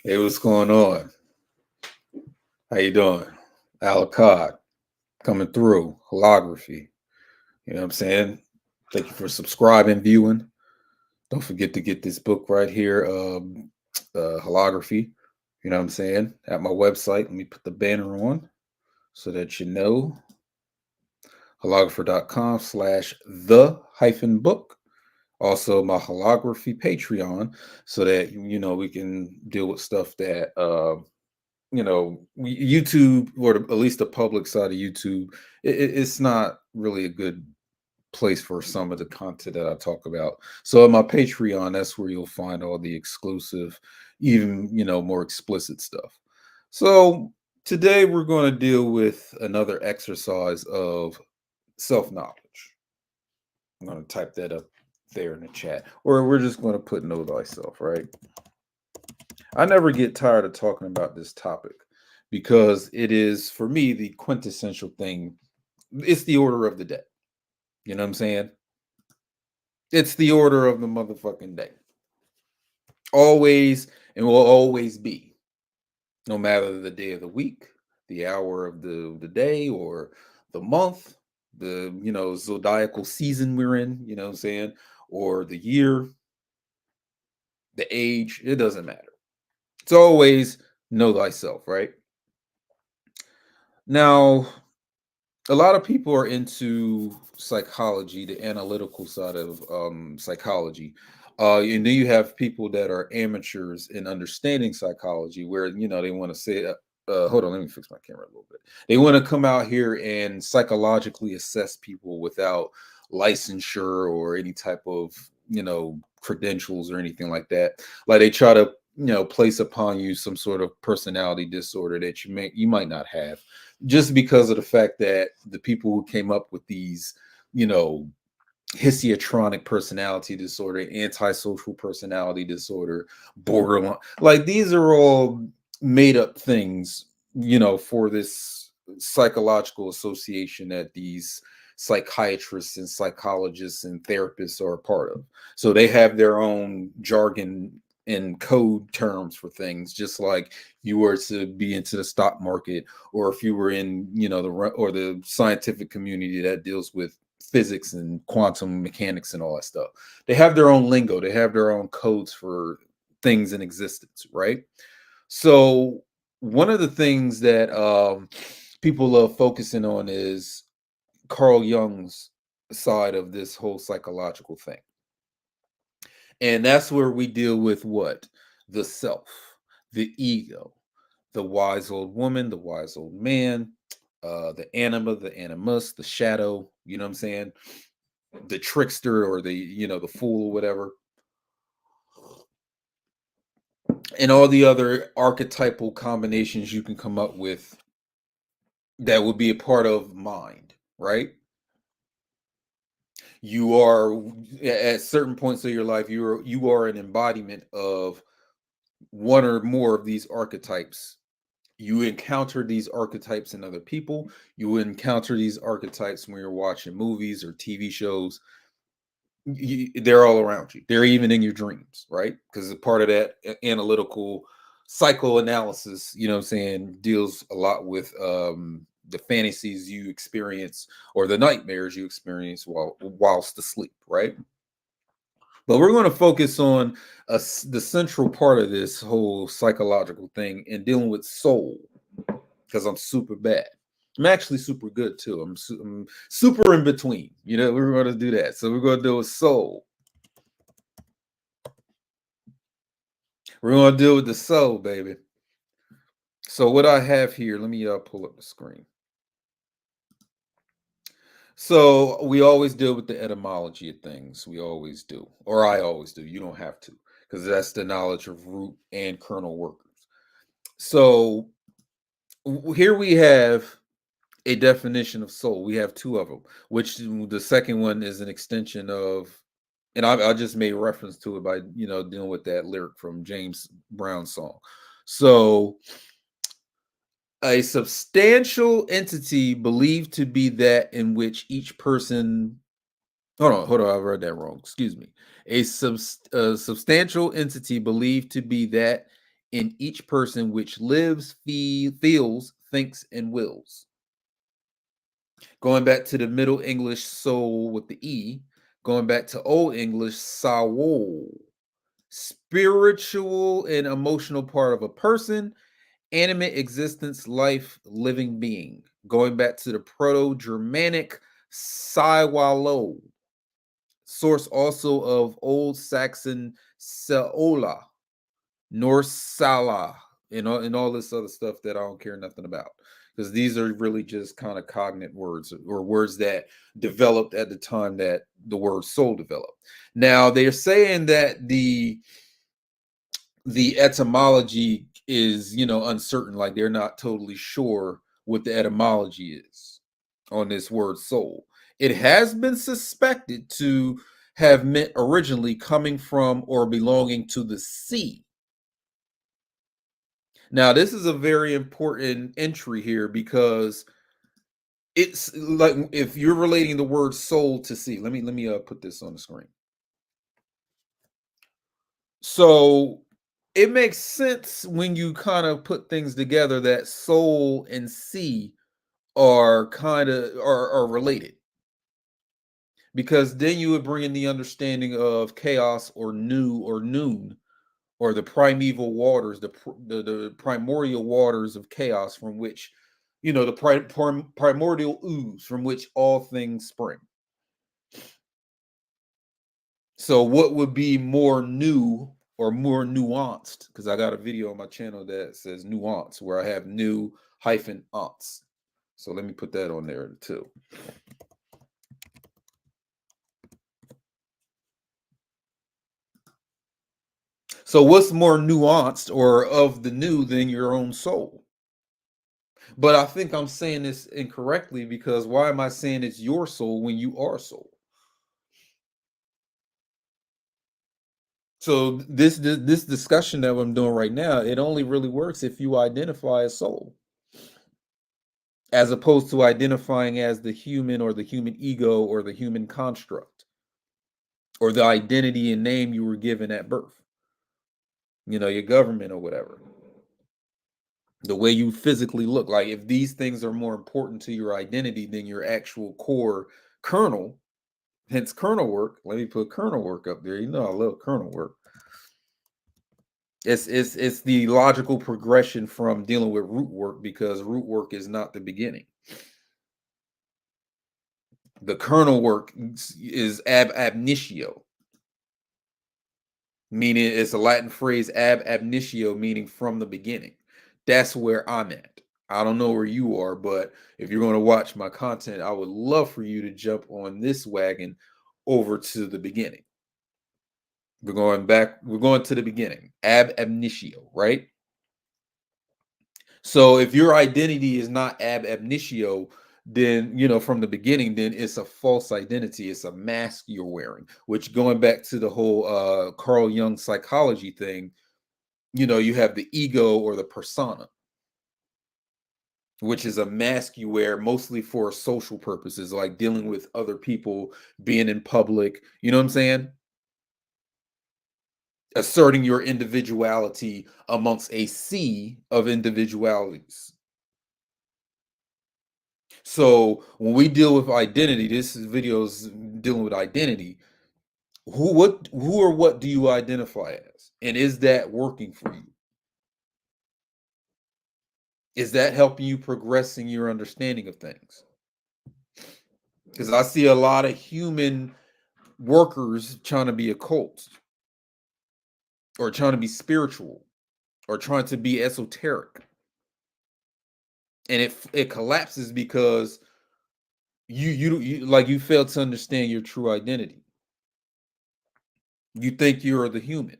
Hey, what's going on? How you doing? Al Achad coming through. Holography. You know what I'm saying? Thank you for subscribing, viewing. Don't forget to get this book right here, Holography. You know what I'm saying? At my website. Let me put the banner on so that you know. Holographer.com/the-book. Also, my holography Patreon, so that we can deal with stuff that YouTube, or at least the public side of YouTube, it's not really a good place for some of the content that I talk about. So on my Patreon, that's where you'll find all the exclusive, even more explicit stuff. So today we're going to deal with another exercise of self-knowledge. I'm going to type that up there in the chat, or we're just going to put know thyself, right? I never get tired of talking about this topic because it is, for me, the quintessential thing. It's the order of the day. You know what I'm saying? It's the order of the motherfucking day. Always, and will always be, no matter the day of the week, the hour of the day, or the month, the zodiacal season we're in, you know what I'm saying, or the year, the age, it doesn't matter. It's always know thyself, right? Now, a lot of people are into psychology, the analytical side of psychology. And then you have people that are amateurs in understanding psychology, where they want to say, hold on, let me fix my camera a little bit. They want to come out here and psychologically assess people without licensure or any type of credentials or anything like that. Like they try to place upon you some sort of personality disorder that you might not have, just because of the fact that the people who came up with these, histrionic personality disorder, antisocial personality disorder, borderline, like these are all made up things, for this psychological association that these psychiatrists and psychologists and therapists are a part of. So they have their own jargon and code terms for things, just like you were to be into the stock market, or if you were in the scientific community that deals with physics and quantum mechanics and all that stuff. They have their own lingo, they have their own codes for things in existence, right? So one of the things that people love focusing on is Carl Jung's side of this whole psychological thing. And that's where we deal with what? The self, the ego, the wise old woman, the wise old man, the anima, the animus, the shadow, you know what I'm saying? The trickster, or the fool, or whatever. And all the other archetypal combinations you can come up with that would be a part of mind, right? You are, at certain points of your life, you are an embodiment of one or more of these archetypes. You encounter these archetypes in other people. You encounter these archetypes when you're watching movies or TV shows. They're all around you. They're even in your dreams, right? Because a part of that analytical psychoanalysis, you know what I'm saying, deals a lot with the fantasies you experience, or the nightmares you experience whilst asleep, right? But we're going to focus on the central part of this whole psychological thing and dealing with soul, because I'm super bad. I'm actually super good too. I'm super in between. We're going to do that. So we're going to deal with soul. We're going to deal with the soul, baby. So what I have here, let me pull up the screen. So we always deal with the etymology of things. We always do. Or I always do. You don't have to, because that's the knowledge of root and kernel workers. So here we have a definition of soul. We have two of them, which the second one is an extension of, and I just made reference to it by dealing with that lyric from James Brown's song. So a substantial entity believed to be that in which each person, hold on, I read that wrong, excuse me. A substantial entity believed to be that in each person which lives, feels, thinks, and wills. Going back to the Middle English soul with the E, going back to Old English soul, spiritual and emotional part of a person, animate existence, life, living being. Going back to the Proto-Germanic Saiwalo, source also of Old Saxon Seola, Norse Sala, and all this other stuff that I don't care nothing about. Because these are really just kind of cognate words or words that developed at the time that the word soul developed. Now they're saying that the etymology is, uncertain. Like they're not totally sure what the etymology is on this word soul. It has been suspected to have meant originally coming from or belonging to the sea. Now, this is a very important entry here because it's like if you're relating the word soul to sea. Let me put this on the screen. So it makes sense when you kind of put things together that soul and sea are kind of are related, because then you would bring in the understanding of chaos or new or noon, or the primeval waters, the primordial waters of chaos from which, the primordial ooze from which all things spring. So what would be more new or more nuanced? Because I got a video on my channel that says nuance, where I have new hyphen ants. So let me put that on there too. So what's more nuanced or of the new than your own soul? But I think I'm saying this incorrectly, because why am I saying it's your soul when you are soul? So this discussion that I'm doing right now, it only really works if you identify as soul, as opposed to identifying as the human or the human ego or the human construct or the identity and name you were given at birth. Your government or whatever. The way you physically look. Like if these things are more important to your identity than your actual core kernel, hence kernel work. Let me put kernel work up there. I love kernel work. It's the logical progression from dealing with root work, because root work is not the beginning. The kernel work is ab initio, meaning it's a Latin phrase, ab initio, meaning from the beginning. That's where I'm at. I don't know where you are, but if you're going to watch my content, I would love for you to jump on this wagon over to the beginning. We're going back. We're going to the beginning. Ab initio, right? So if your identity is not ab initio, then, from the beginning, then it's a false identity. It's a mask you're wearing, which, going back to the whole Carl Jung psychology thing, you have the ego or the persona, which is a mask you wear mostly for social purposes, like dealing with other people, being in public. You know what I'm saying? Asserting your individuality amongst a sea of individualities. So when we deal with identity, this is videos dealing with identity. Who or what do you identify as? And is that working for you? Is that helping you progressing your understanding of things? Because I see a lot of human workers trying to be occult, or trying to be spiritual, or trying to be esoteric. And it collapses because you fail to understand your true identity. You think you're the human.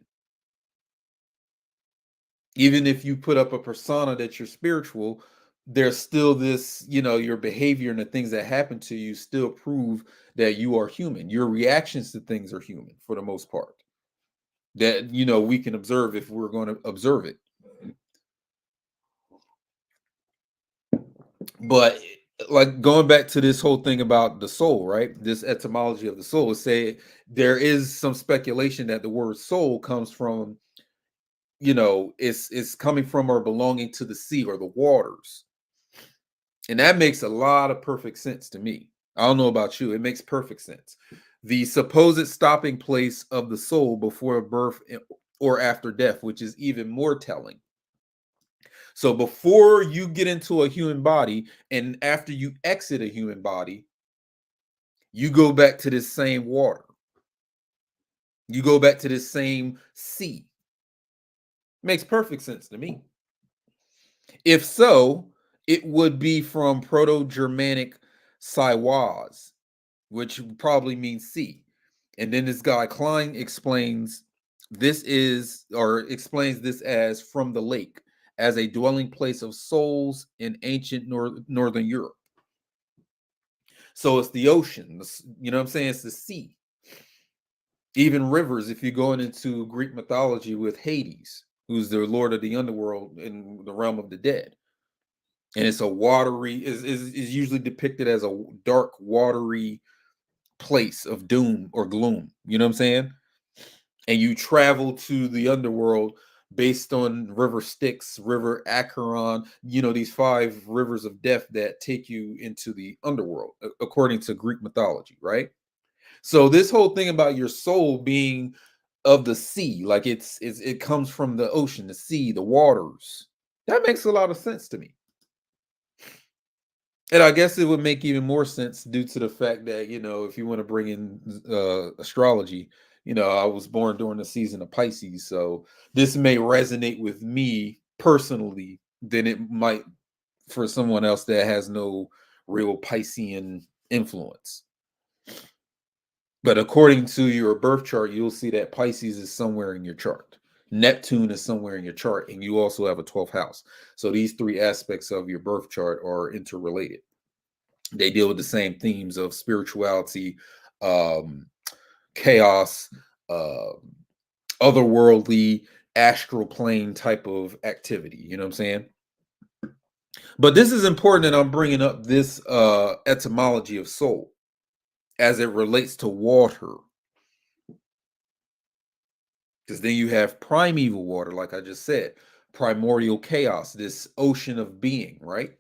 Even if you put up a persona that you're spiritual, there's still this, your behavior and the things that happen to you still prove that you are human. Your reactions to things are human for the most part. That, we can observe if we're going to observe it. But like going back to this whole thing about the soul, right? This etymology of the soul, say there is some speculation that the word soul comes from it's coming from or belonging to the sea or the waters. And that makes a lot of perfect sense to me. I don't know about you. It makes perfect sense. The supposed stopping place of the soul before birth or after death, which is even more telling. So before you get into a human body and after you exit a human body, you go back to this same water. You go back to this same sea. Makes perfect sense to me. If so, it would be from Proto-Germanic Siwaz, which probably means sea. And then this guy Klein explains this as from the lake, as a dwelling place of souls in ancient northern Europe. So it's the ocean, you know what I'm saying? It's the sea. Even rivers, if you're going into Greek mythology with Hades, who's the lord of the underworld in the realm of the dead. And it's a watery, is usually depicted as a dark, watery place of doom or gloom. You know what I'm saying? And you travel to the underworld based on River Styx, River Acheron, these 5 rivers of death that take you into the underworld, according to Greek mythology, right? So this whole thing about your soul being of the sea, like it comes from the ocean, the sea, the waters. That makes a lot of sense to me. And I guess it would make even more sense due to the fact that, if you want to bring in astrology, I was born during the season of Pisces. So this may resonate with me personally than it might for someone else that has no real Piscean influence. But according to your birth chart, you'll see that Pisces is somewhere in your chart. Neptune is somewhere in your chart, and you also have a 12th house. So these 3 aspects of your birth chart are interrelated. They deal with the same themes of spirituality, chaos, uh, otherworldly, astral plane type of activity. You know what I'm saying? But this is important that I'm bringing up this etymology of soul as it relates to water. Because then you have primeval water, like I just said, primordial chaos, this ocean of being, right?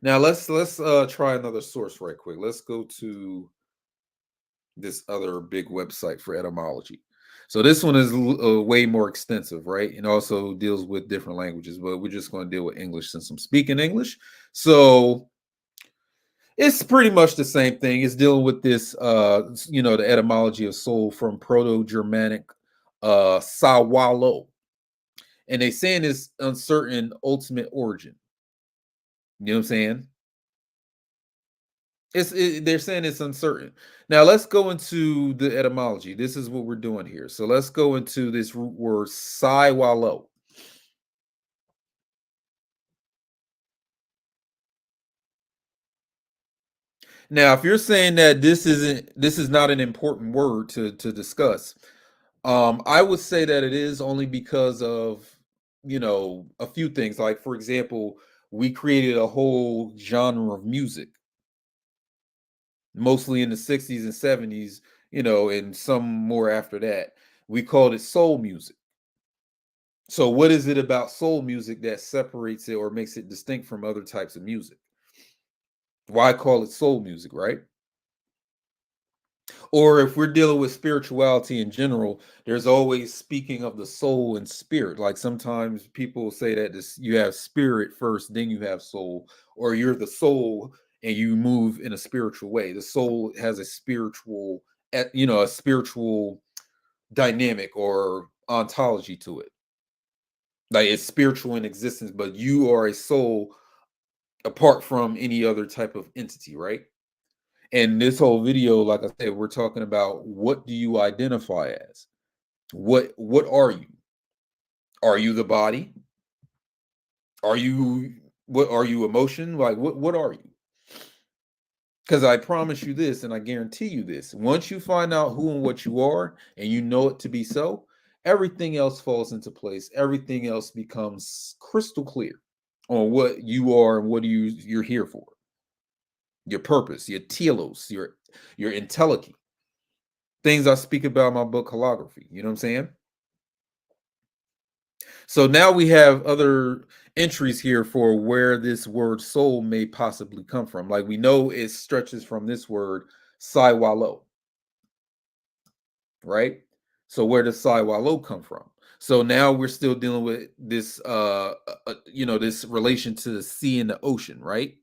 Now let's try another source right quick. Let's go to this other big website for etymology. So this one is way more extensive, right? And also deals with different languages, but we're just going to deal with English since I'm speaking English. So it's pretty much the same thing. It's dealing with this, the etymology of soul from Proto-Germanic sawalo. And they saying it's uncertain ultimate origin. You know what I'm saying? They're saying it's uncertain. Now let's go into the etymology. This is what we're doing here. So let's go into this root word saiwalo. Now, if you're saying that this is not an important word to discuss, I would say that it is only because of a few things. Like for example, we created a whole genre of music, mostly in the 60s and 70s, and some more after that. We called it soul music. So what is it about soul music that separates it or makes it distinct from other types of music? Why call it soul music, right? Or if we're dealing with spirituality in general, there's always speaking of the soul and spirit. Like sometimes people say that you have spirit first, then you have soul, or you're the soul and you move in a spiritual way. The soul has a spiritual, a spiritual dynamic or ontology to it. Like it's spiritual in existence, but you are a soul apart from any other type of entity, right? And this whole video, like I said, we're talking about what do you identify as? What are you? Are you the body? Are you what are you emotion? Like what are you? Because I promise you this and I guarantee you this. Once you find out who and what you are and you know it to be so, everything else falls into place. Everything else becomes crystal clear on what you are and what you're here for. Your purpose, your telos, your intelligence. Things I speak about in my book Wholography. You know what I'm saying? So now we have other entries here for where this word soul may possibly come from. Like we know it stretches from this word Saiwalo, right? So where does Saiwalo come from? So now we're still dealing with this this relation to the sea and the ocean, right?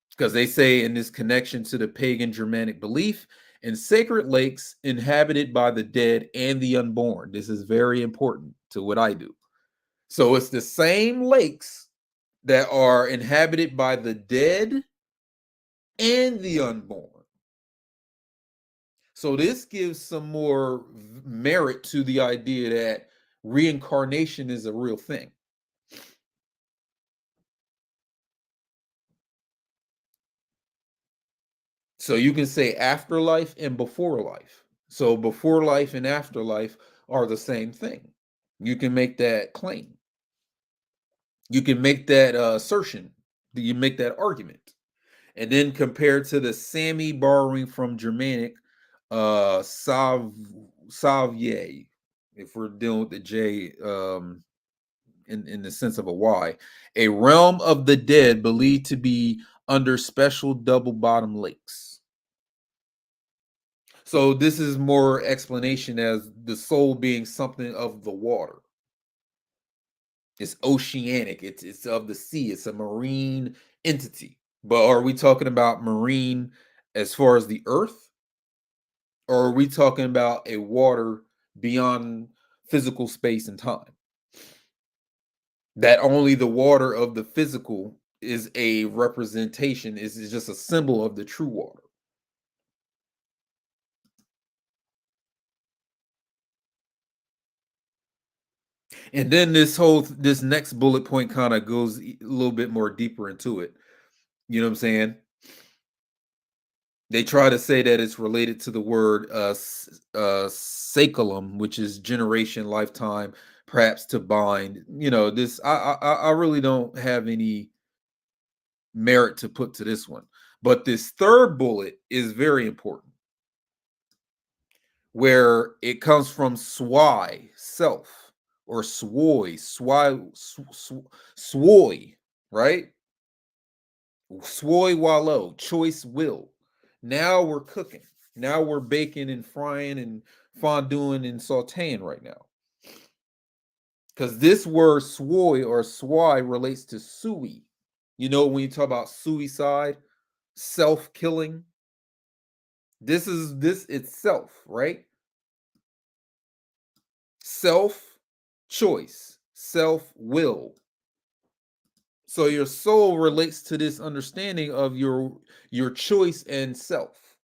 Because they say in this connection to the pagan Germanic belief in sacred lakes inhabited by the dead and the unborn. This is very important to what I do. So it's the same lakes that are inhabited by the dead and the unborn. So this gives some more merit to the idea that reincarnation is a real thing. So you can say afterlife and before life. So before life and afterlife are the same thing. You can make that claim. You can make that assertion. You make that argument. And then compared to the Sami borrowing from Germanic Savier, if we're dealing with the J in the sense of a Y, a realm of the dead believed to be under special double bottom lakes. So this is more explanation as the soul being something of the water. It's oceanic. It's of the sea. It's a marine entity. But are we talking about marine as far as the earth? Or are we talking about a water beyond physical space and time? That only the water of the physical is a representation, is just a symbol of the true water. And then this next bullet point kind of goes a little bit more deeper into it. You know what I'm saying? They try to say that it's related to the word saculum, which is generation, lifetime, perhaps to bind. You know, this I really don't have any merit to put to this one. But this third bullet is very important, where it comes from swy, self, or swoy, right? Swoy wallow, choice will. Now we're cooking. Now we're baking and frying and fonduing and sauteing right now. Because this word swoy or swy relates to sui. You know, when you talk about suicide, self-killing, this is this itself, right? Self choice, self will. So your soul relates to this understanding of your choice and self.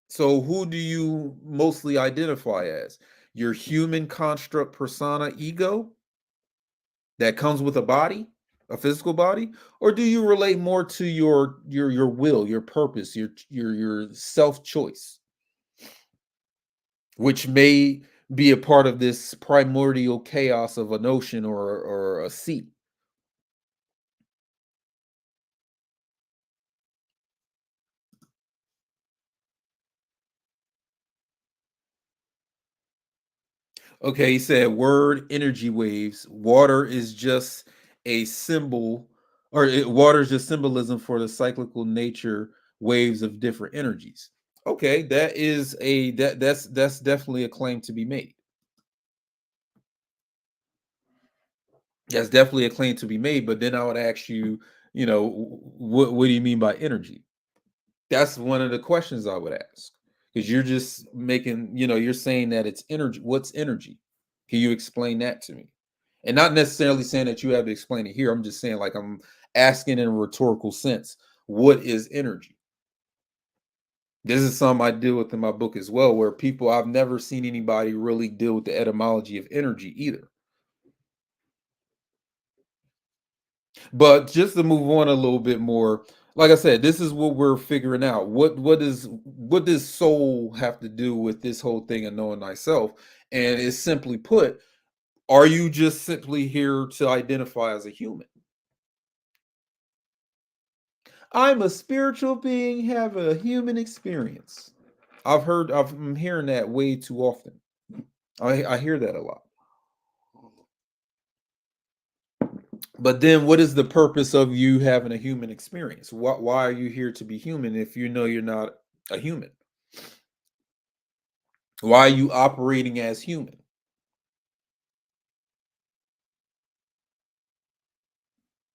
So who do you mostly identify as? Your human construct persona ego that comes with a body, a physical body, or do you relate more to your will, your purpose, your self choice, which may be a part of this primordial chaos of an ocean or a sea? Okay, he said word energy waves. Water is just a symbol, water is just symbolism for the cyclical nature waves of different energies. Okay, that's definitely a claim to be made. That's definitely a claim to be made. But then I would ask you, what do you mean by energy? That's one of the questions I would ask. Because you're just making, you're saying that it's energy. What's energy? Can you explain that to me? And not necessarily saying that you have to explain it here. I'm just saying, like, I'm asking in a rhetorical sense, what is energy? This is something I deal with in my book as well, where I've never seen anybody really deal with the etymology of energy either. But just to move on a little bit more, like I said, this is what we're figuring out. What does soul have to do with this whole thing of knowing thyself? And it's simply put, are you just simply here to identify as a human? I'm a spiritual being, have a human experience. I'm hearing that way too often. I hear that a lot. But then what is the purpose of you having a human experience? Why are you here to be human if you know you're not a human? Why are you operating as human?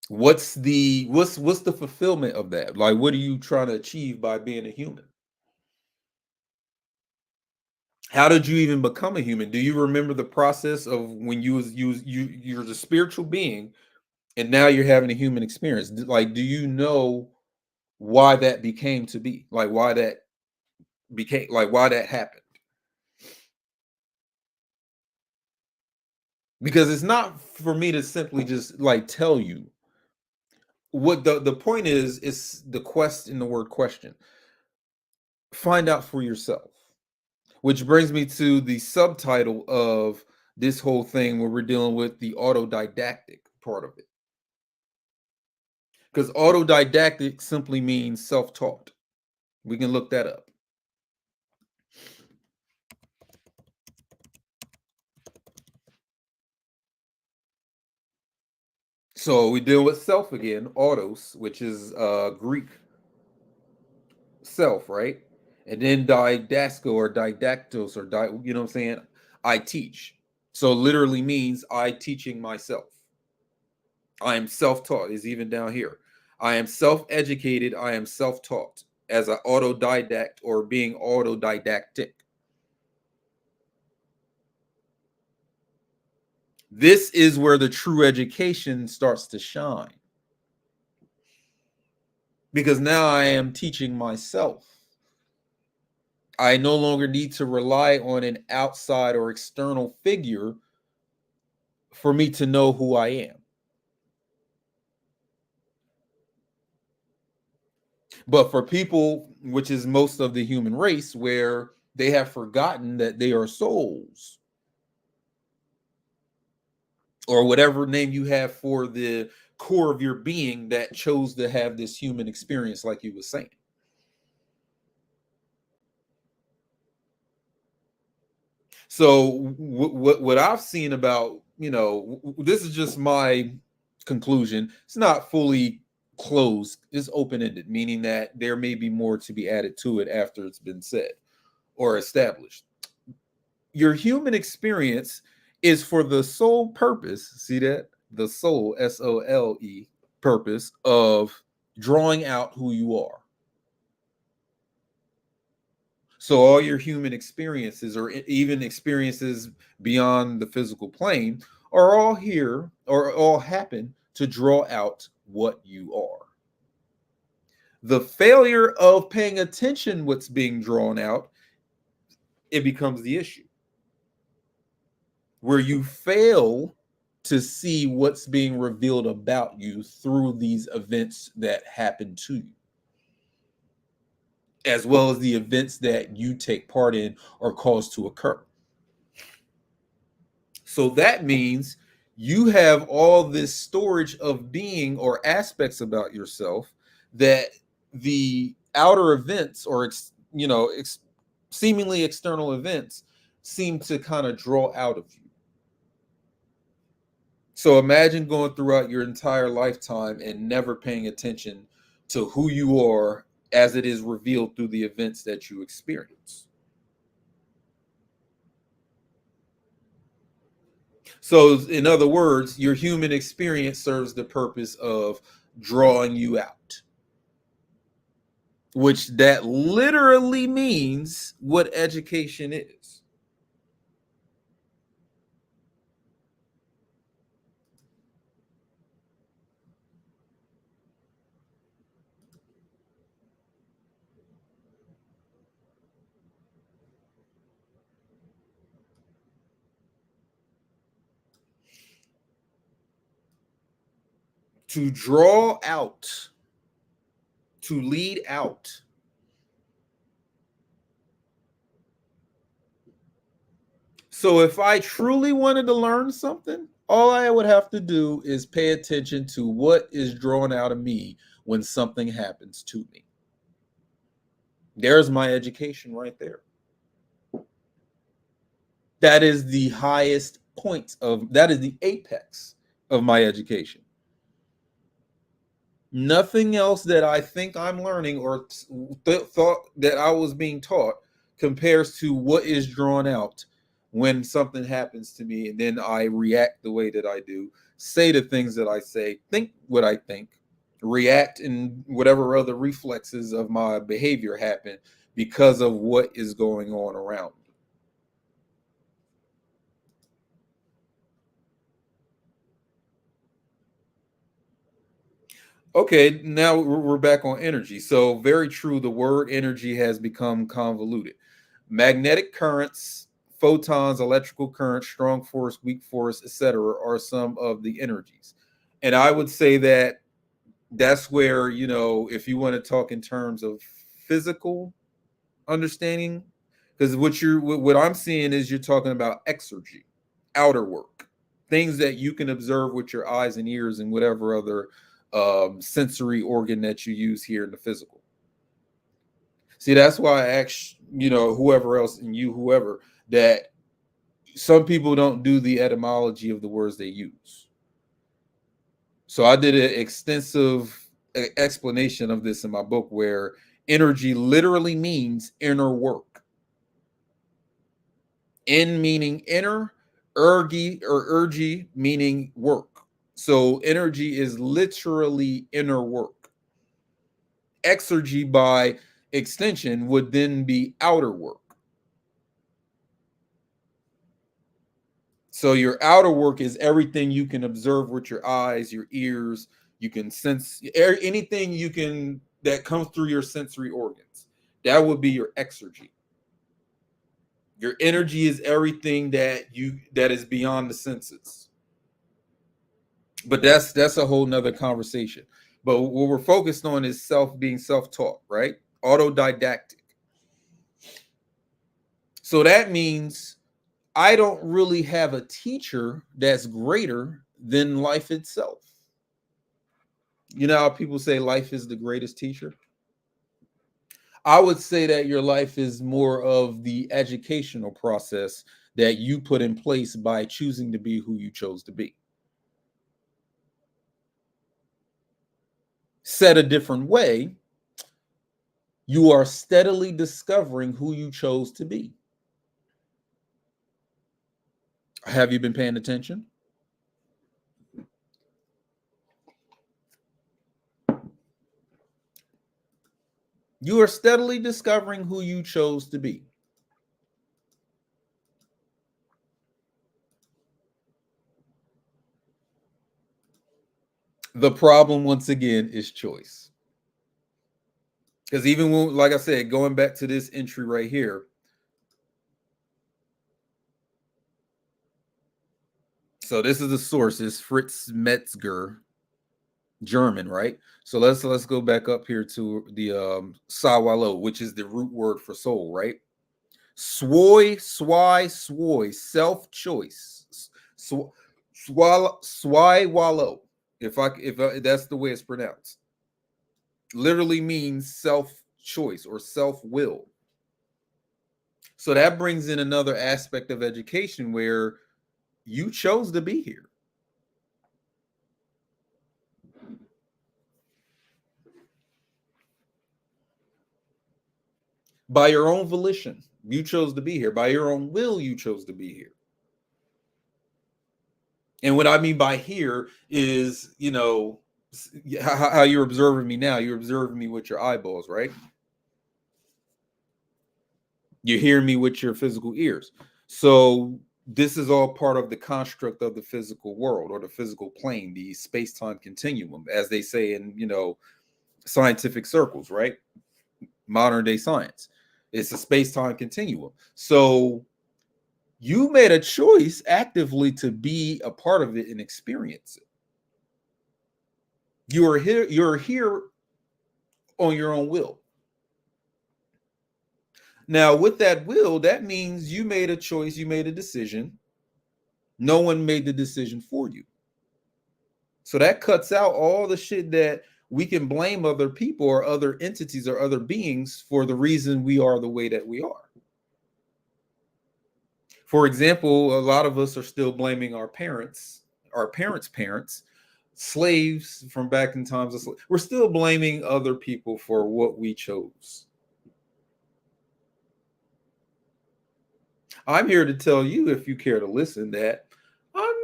What's the fulfillment of that? Like, what are you trying to achieve by being a human? How did you even become a human? Do you remember the process of when you're the spiritual being and now you're having a human experience? Like, do you know why that became to be? Like, why that happened? Because it's not for me to simply just like tell you. What the point is the quest in the word question. Find out for yourself. Which brings me to the subtitle of this whole thing where we're dealing with the autodidactic part of it. Because autodidactic simply means self-taught. We can look that up. So we deal with self again, autos, which is Greek self, right? And then didasco or didactos or you know what I'm saying? I teach. So literally means I teaching myself. I am self-taught is even down here. I am self-educated. I am self-taught as an autodidact or being autodidactic. This is where the true education starts to shine. Because now I am teaching myself. I no longer need to rely on an outside or external figure for me to know who I am. But for people, which is most of the human race, where they have forgotten that they are souls, or whatever name you have for the core of your being that chose to have this human experience, like you were saying. So what I've seen about, this is just my conclusion. It's not fully closed. It's open-ended, meaning that there may be more to be added to it after it's been said or established. Your human experience is for the sole purpose, see that? The sole, SOLE, purpose of drawing out who you are. So all your human experiences or even experiences beyond the physical plane are all here or all happen to draw out what you are. The failure of paying attention what's being drawn out, it becomes the issue. Where you fail to see what's being revealed about you through these events that happen to you, as well as the events that you take part in or cause to occur. So that means you have all this storage of being or aspects about yourself that the outer events or seemingly external events seem to kind of draw out of you. So imagine going throughout your entire lifetime and never paying attention to who you are as it is revealed through the events that you experience. So, in other words, your human experience serves the purpose of drawing you out, which that literally means what education is. To draw out, to lead out. So if I truly wanted to learn something, all I would have to do is pay attention to what is drawn out of me when something happens to me. There's my education right there. That is the highest point of that is the apex of my education. Nothing else that I think I'm learning or thought that I was being taught compares to what is drawn out when something happens to me, and then I react the way that I do, say the things that I say, think what I think, react in whatever other reflexes of my behavior happen because of what is going on around me. Okay, now we're back on energy. So, very true, the word energy has become convoluted. Magnetic currents, photons, electrical currents, strong force, weak force, etc., are some of the energies. And I would say that that's where, if you want to talk in terms of physical understanding, because what I'm seeing is you're talking about exergy, outer work, things that you can observe with your eyes and ears and whatever other sensory organ that you use here in the physical. See, that's why I asked, whoever else and whoever, that some people don't do the etymology of the words they use. So I did an extensive explanation of this in my book, where energy literally means inner work. In meaning inner, ergi meaning work. So energy is literally inner work. Exergy by extension would then be outer work. So your outer work is everything you can observe with your eyes, your ears, you can sense anything you can that comes through your sensory organs. That would be your exergy. Your energy is everything that is beyond the senses. But that's a whole nother conversation. But what we're focused on is being self-taught, right? Autodidactic. So that means I don't really have a teacher that's greater than life itself. You know how people say life is the greatest teacher? I would say that your life is more of the educational process that you put in place by choosing to be who you chose to be. Said a different way, you are steadily discovering who you chose to be. Have you been paying attention? You are steadily discovering who you chose to be. The problem, once again, is choice. Because even when, like I said, going back to this entry right here, so this is the source, is Fritz Metzger, German, right? So let's go back up here to the sawalo, which is the root word for soul, right? Swoi, self-choice. Swai wallow. If that's the way it's pronounced. Literally means self-choice or self-will. So that brings in another aspect of education where you chose to be here. By your own volition, you chose to be here. By your own will, you chose to be here. And what I mean by here is, how you're observing me now. You're observing me with your eyeballs, right? You hear me with your physical ears. So this is all part of the construct of the physical world or the physical plane, the space-time continuum, as they say in, scientific circles, right? Modern day science. It's a space-time continuum. So you made a choice actively to be a part of it and experience it. You're here on your own will. Now, with that will, that means you made a choice, you made a decision. No one made the decision for you. So that cuts out all the shit that we can blame other people or other entities or other beings for the reason we are the way that we are. For example, a lot of us are still blaming our parents' parents slaves from back in times of we're still blaming other people for what we chose. I'm here to tell you, if you care to listen, that I'm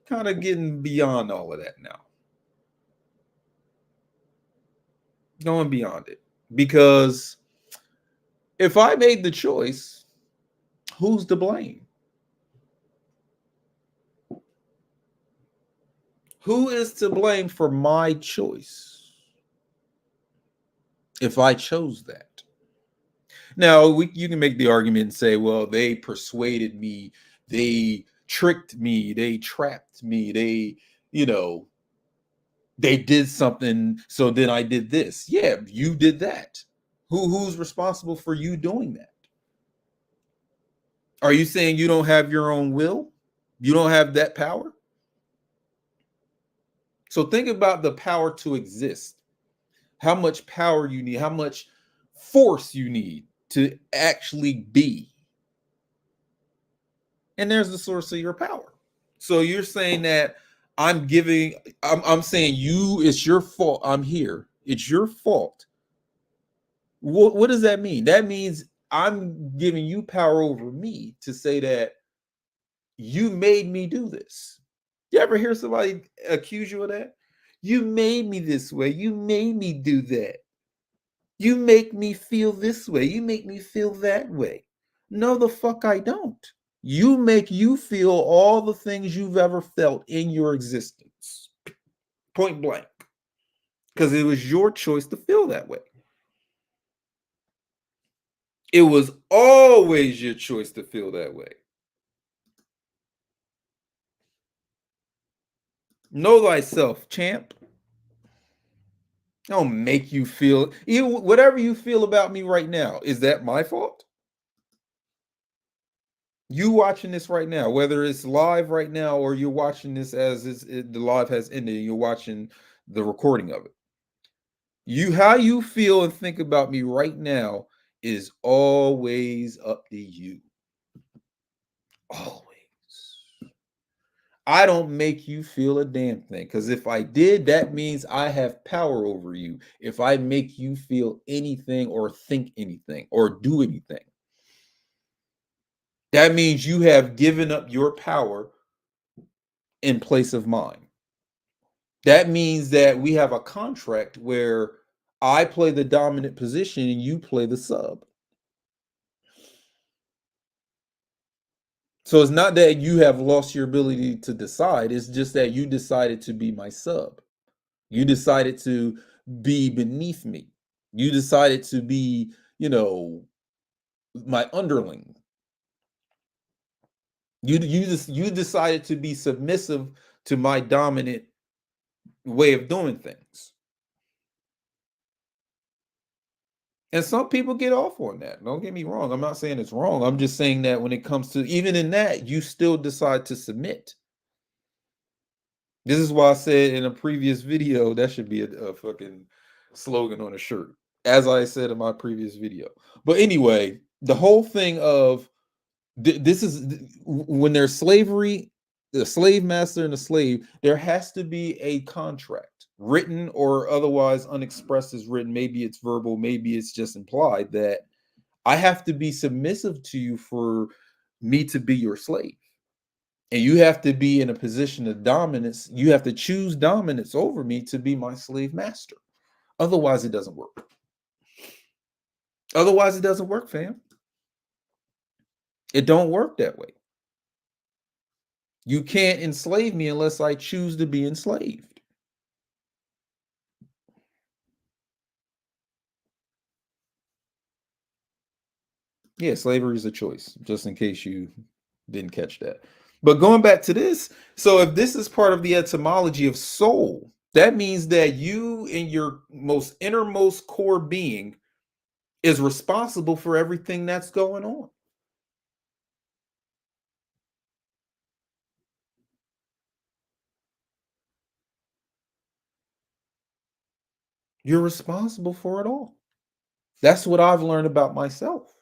kind of getting beyond all of that now. Going beyond it. Because if I made the choice, who's to blame? Who is to blame for my choice if I chose that? Now, you can make the argument and say, well, they persuaded me, they tricked me, they trapped me, they did something, so then I did this. Yeah, you did that. Who's responsible for you doing that? Are you saying you don't have your own will? You don't have that power? So think about the power to exist. How much power you need, how much force you need to actually be. And there's the source of your power. So you're saying that I'm saying it's your fault. I'm here. It's your fault. What does that mean? That means I'm giving you power over me to say that you made me do this. You ever hear somebody accuse you of that? You made me this way. You made me do that. You make me feel this way. You make me feel that way. No, the fuck I don't. You make you feel all the things you've ever felt in your existence. Point blank. Because it was your choice to feel that way. It was always your choice to feel that way. Know thyself, champ. Don't make you feel whatever you feel about me right now. Is that my fault? You watching this right now, whether it's live right now or you're watching this as the live has ended and you're watching the recording of it. How you feel and think about me right now is always up to you. Always. I don't make you feel a damn thing, because if I did, that means I have power over you. If I make you feel anything or think anything or do anything, that means you have given up your power in place of mine. That means that we have a contract where I play the dominant position and you play the sub. So it's not that you have lost your ability to decide. It's just that you decided to be my sub. You decided to be beneath me. You decided to be, my underling. You decided to be submissive to my dominant way of doing things. And some people get off on that. Don't get me wrong. I'm not saying it's wrong. I'm just saying that when it comes to, even in that, you still decide to submit. This is why I said in a previous video, that should be a fucking slogan on a shirt, as I said in my previous video. But anyway, the whole thing of this is when there's slavery, the slave master and the slave, there has to be a contract, written or otherwise unexpressed as written. Maybe it's verbal, maybe it's just implied, that I have to be submissive to you for me to be your slave. And you have to be in a position of dominance. You have to choose dominance over me to be my slave master. Otherwise, it doesn't work. Otherwise, it doesn't work, fam. It don't work that way. You can't enslave me unless I choose to be enslaved. Yeah, slavery is a choice, just in case you didn't catch that. But going back to this, so if this is part of the etymology of soul, that means that you in your most innermost core being is responsible for everything that's going on. You're responsible for it all. That's what I've learned about myself.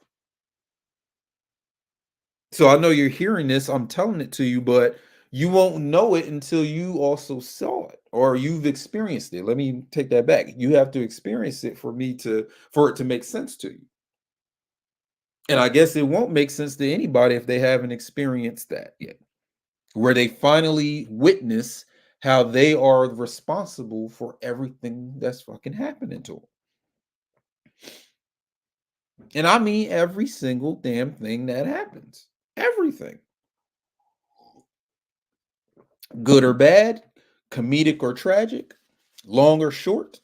So I know you're hearing this, I'm telling it to you, but you won't know it until you also saw it or you've experienced it. Let me take that back. You have to experience it for it to make sense to you. And I guess it won't make sense to anybody if they haven't experienced that yet, where they finally witness how they are responsible for everything that's fucking happening to them. And I mean every single damn thing that happens. Everything. Good or bad, comedic or tragic, long or short,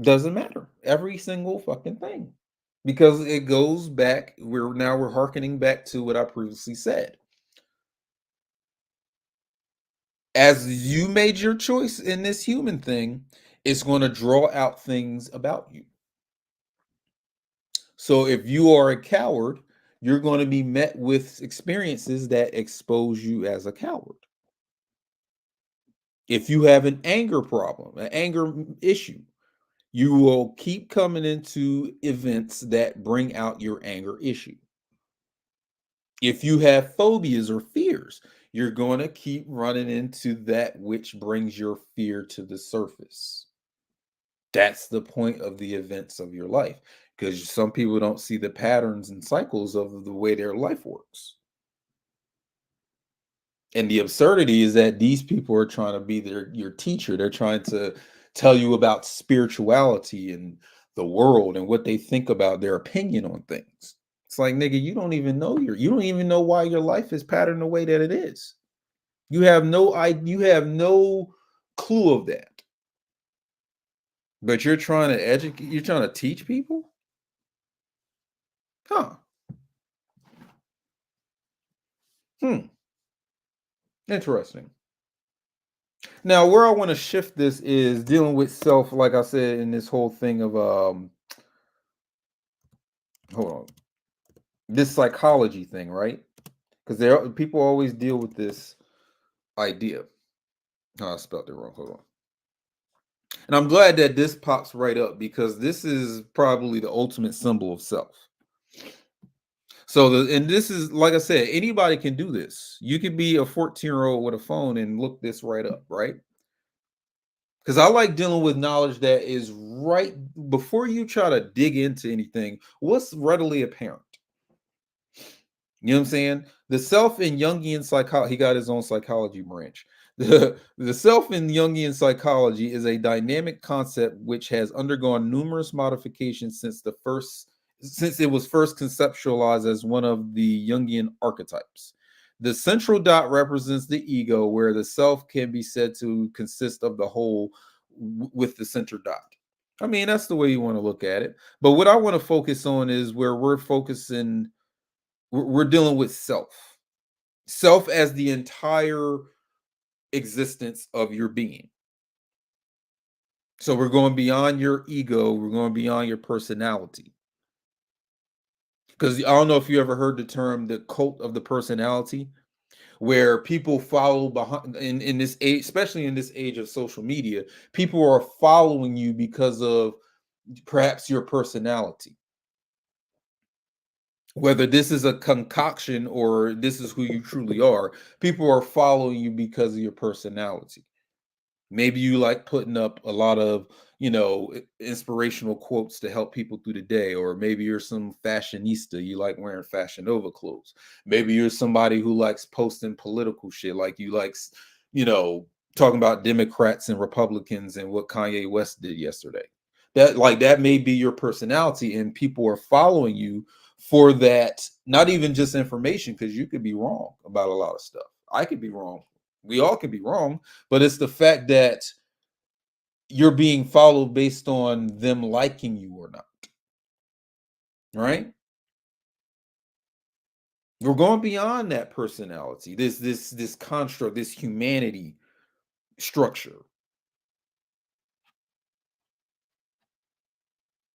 doesn't matter. Every single fucking thing. Because it goes back, we're hearkening back to what I previously said. As you made your choice in this human thing, it's going to draw out things about you. So if you are a coward, you're going to be met with experiences that expose you as a coward. If you have an anger problem, an anger issue, you will keep coming into events that bring out your anger issue. If you have phobias or fears, you're going to keep running into that which brings your fear to the surface. That's the point of the events of your life, because some people don't see the patterns and cycles of the way their life works. And the absurdity is that these people are trying to be your teacher. They're trying to tell you about spirituality and the world and what they think about their opinion on things. It's like, nigga, you don't even know why your life is patterned the way that it is. You have no clue of that. But you're trying to educate, you're trying to teach people? Huh. Interesting. Now, where I want to shift this is dealing with self, like I said, in this whole thing of hold on, this psychology thing, right? Because people always deal with this idea. Oh, I spelled it wrong. Hold on. And I'm glad that this pops right up, because this is probably the ultimate symbol of self. So and this is, like I said, anybody can do this. You could be a 14-year-old with a phone and look this right up, right? Because I like dealing with knowledge that is right before you try to dig into anything. What's readily apparent? You know what I'm saying? The self in Jungian psychology, he got his own psychology branch. The self in Jungian psychology is a dynamic concept which has undergone numerous modifications since it was first conceptualized as one of the Jungian archetypes. The central dot represents the ego, where the self can be said to consist of the whole with the center dot. I mean, that's the way you want to look at it. But what I want to focus on is where we're dealing with self as the entire existence of your being. So we're going beyond your ego, we're going beyond your personality. Because I don't know if you ever heard the term the cult of the personality, where people follow behind in this age, especially in this age of social media, people are following you because of perhaps your personality. Whether this is a concoction or this is who you truly are, people are following you because of your personality. Maybe you like putting up a lot of, inspirational quotes to help people through the day, or maybe you're some fashionista, you like wearing Fashion Nova clothes. Maybe you're somebody who likes posting political shit, like you likes, talking about Democrats and Republicans and what Kanye West did yesterday. That may be your personality, and people are following you for that. Not even just information, because you could be wrong about a lot of stuff. I could be wrong. We all could be wrong, but it's the fact that you're being followed based on them liking you or not. Right? We're going beyond that personality, this construct, this humanity structure.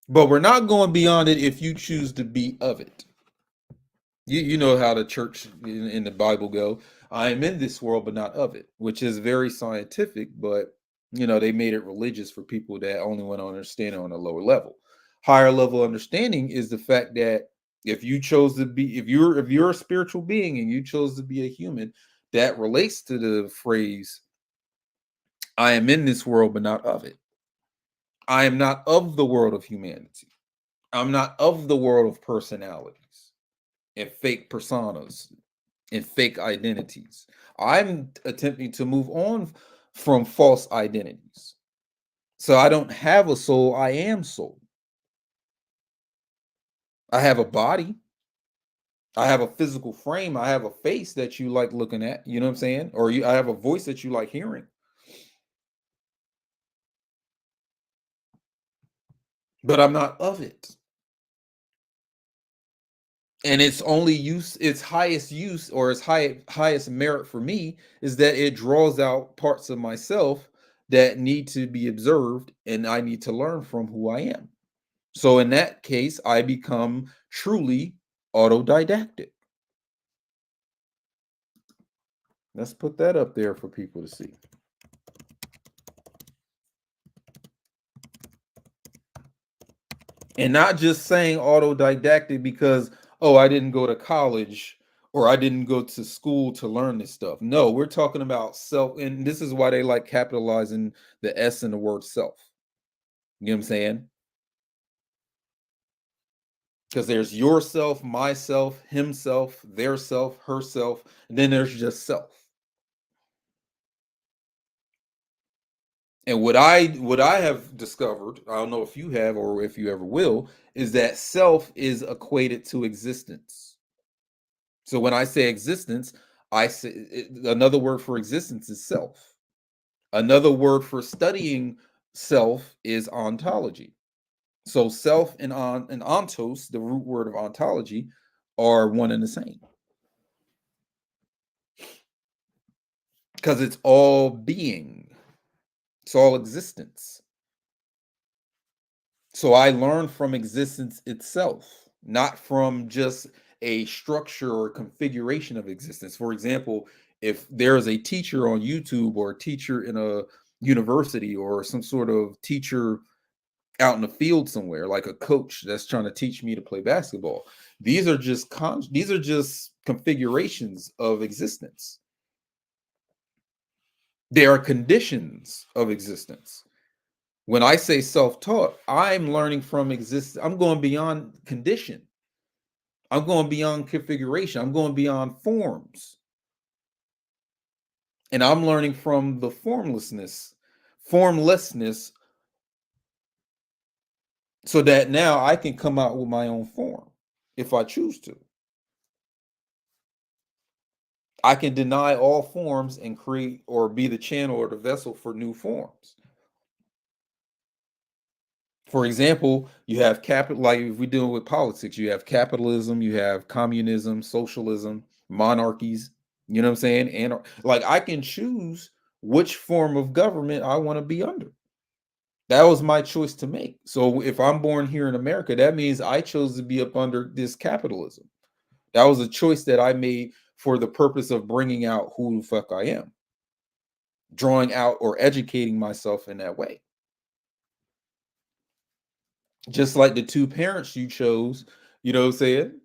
But we're not going beyond it if you choose to be of it. You know how the church in the Bible go, I am in this world, but not of it, which is very scientific, but they made it religious for people that only want to understand it on a lower level. Higher level understanding is the fact that if you chose to be, if you're a spiritual being and you chose to be a human, that relates to the phrase I am in this world, but not of it. I am not of the world of humanity. I'm not of the world of personalities and fake personas and fake identities. I'm attempting to move on from false identities. So I don't have a soul, I am soul. I have a body, I have a physical frame, I have a face that you like looking at, you know what I'm saying? Or I have a voice that you like hearing. But I'm not of it. And its highest use, or its highest merit for me, is that it draws out parts of myself that need to be observed, and I need to learn from who I am. So in that case, I become truly autodidactic. Let's put that up there for people to see. And not just saying autodidactic because, oh, I didn't go to college or I didn't go to school to learn this stuff. No, we're talking about self. And this is why they like capitalizing the S in the word self. You know what I'm saying? Because there's yourself, myself, himself, their self, herself, and then there's just self. And what I have discovered, I don't know if you have or if you ever will, is that self is equated to existence. So when I say existence, I say another word for existence is self. Another word for studying self is ontology. So self and ontos, the root word of ontology, are one and the same. Because it's all being. It's all existence. So I learn from existence itself, not from just a structure or configuration of existence. For example, if there is a teacher on YouTube or a teacher in a university or some sort of teacher out in the field somewhere, like a coach that's trying to teach me to play basketball, these are just configurations of existence. They are conditions of existence. When I say self-taught, I'm learning from existence. I'm going beyond condition. I'm going beyond configuration. I'm going beyond forms. And I'm learning from the formlessness so that now I can come out with my own form if I choose to. I can deny all forms and create or be the channel or the vessel for new forms. For example, you have capital, like if we deal with politics, you have capitalism, you have communism, socialism, monarchies, you know what I'm saying? And like I can choose which form of government I want to be under. That was my choice to make. So if I'm born here in America, that means I chose to be up under this capitalism. That was a choice that I made for the purpose of bringing out who the fuck I am, drawing out or educating myself in that way. Just like the two parents you chose, you know what I'm saying?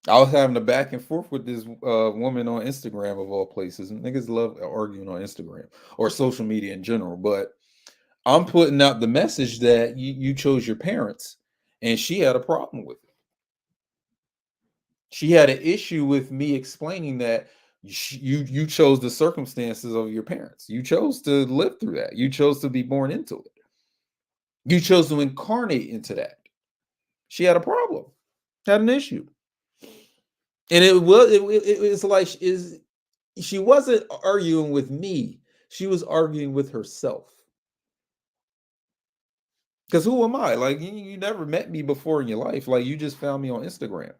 I was having a back and forth with this woman on Instagram of all places. And niggas love arguing on Instagram or social media in general. But I'm putting out the message that you chose your parents, and she had a problem with it. She had an issue with me explaining that you chose the circumstances of your parents. You chose to live through that. You chose to be born into it. You chose to incarnate into that. She had a problem, had an issue, and it was like she wasn't arguing with me. She was arguing with herself. Because who am I? Like you never met me before in your life. Like you just found me on Instagram.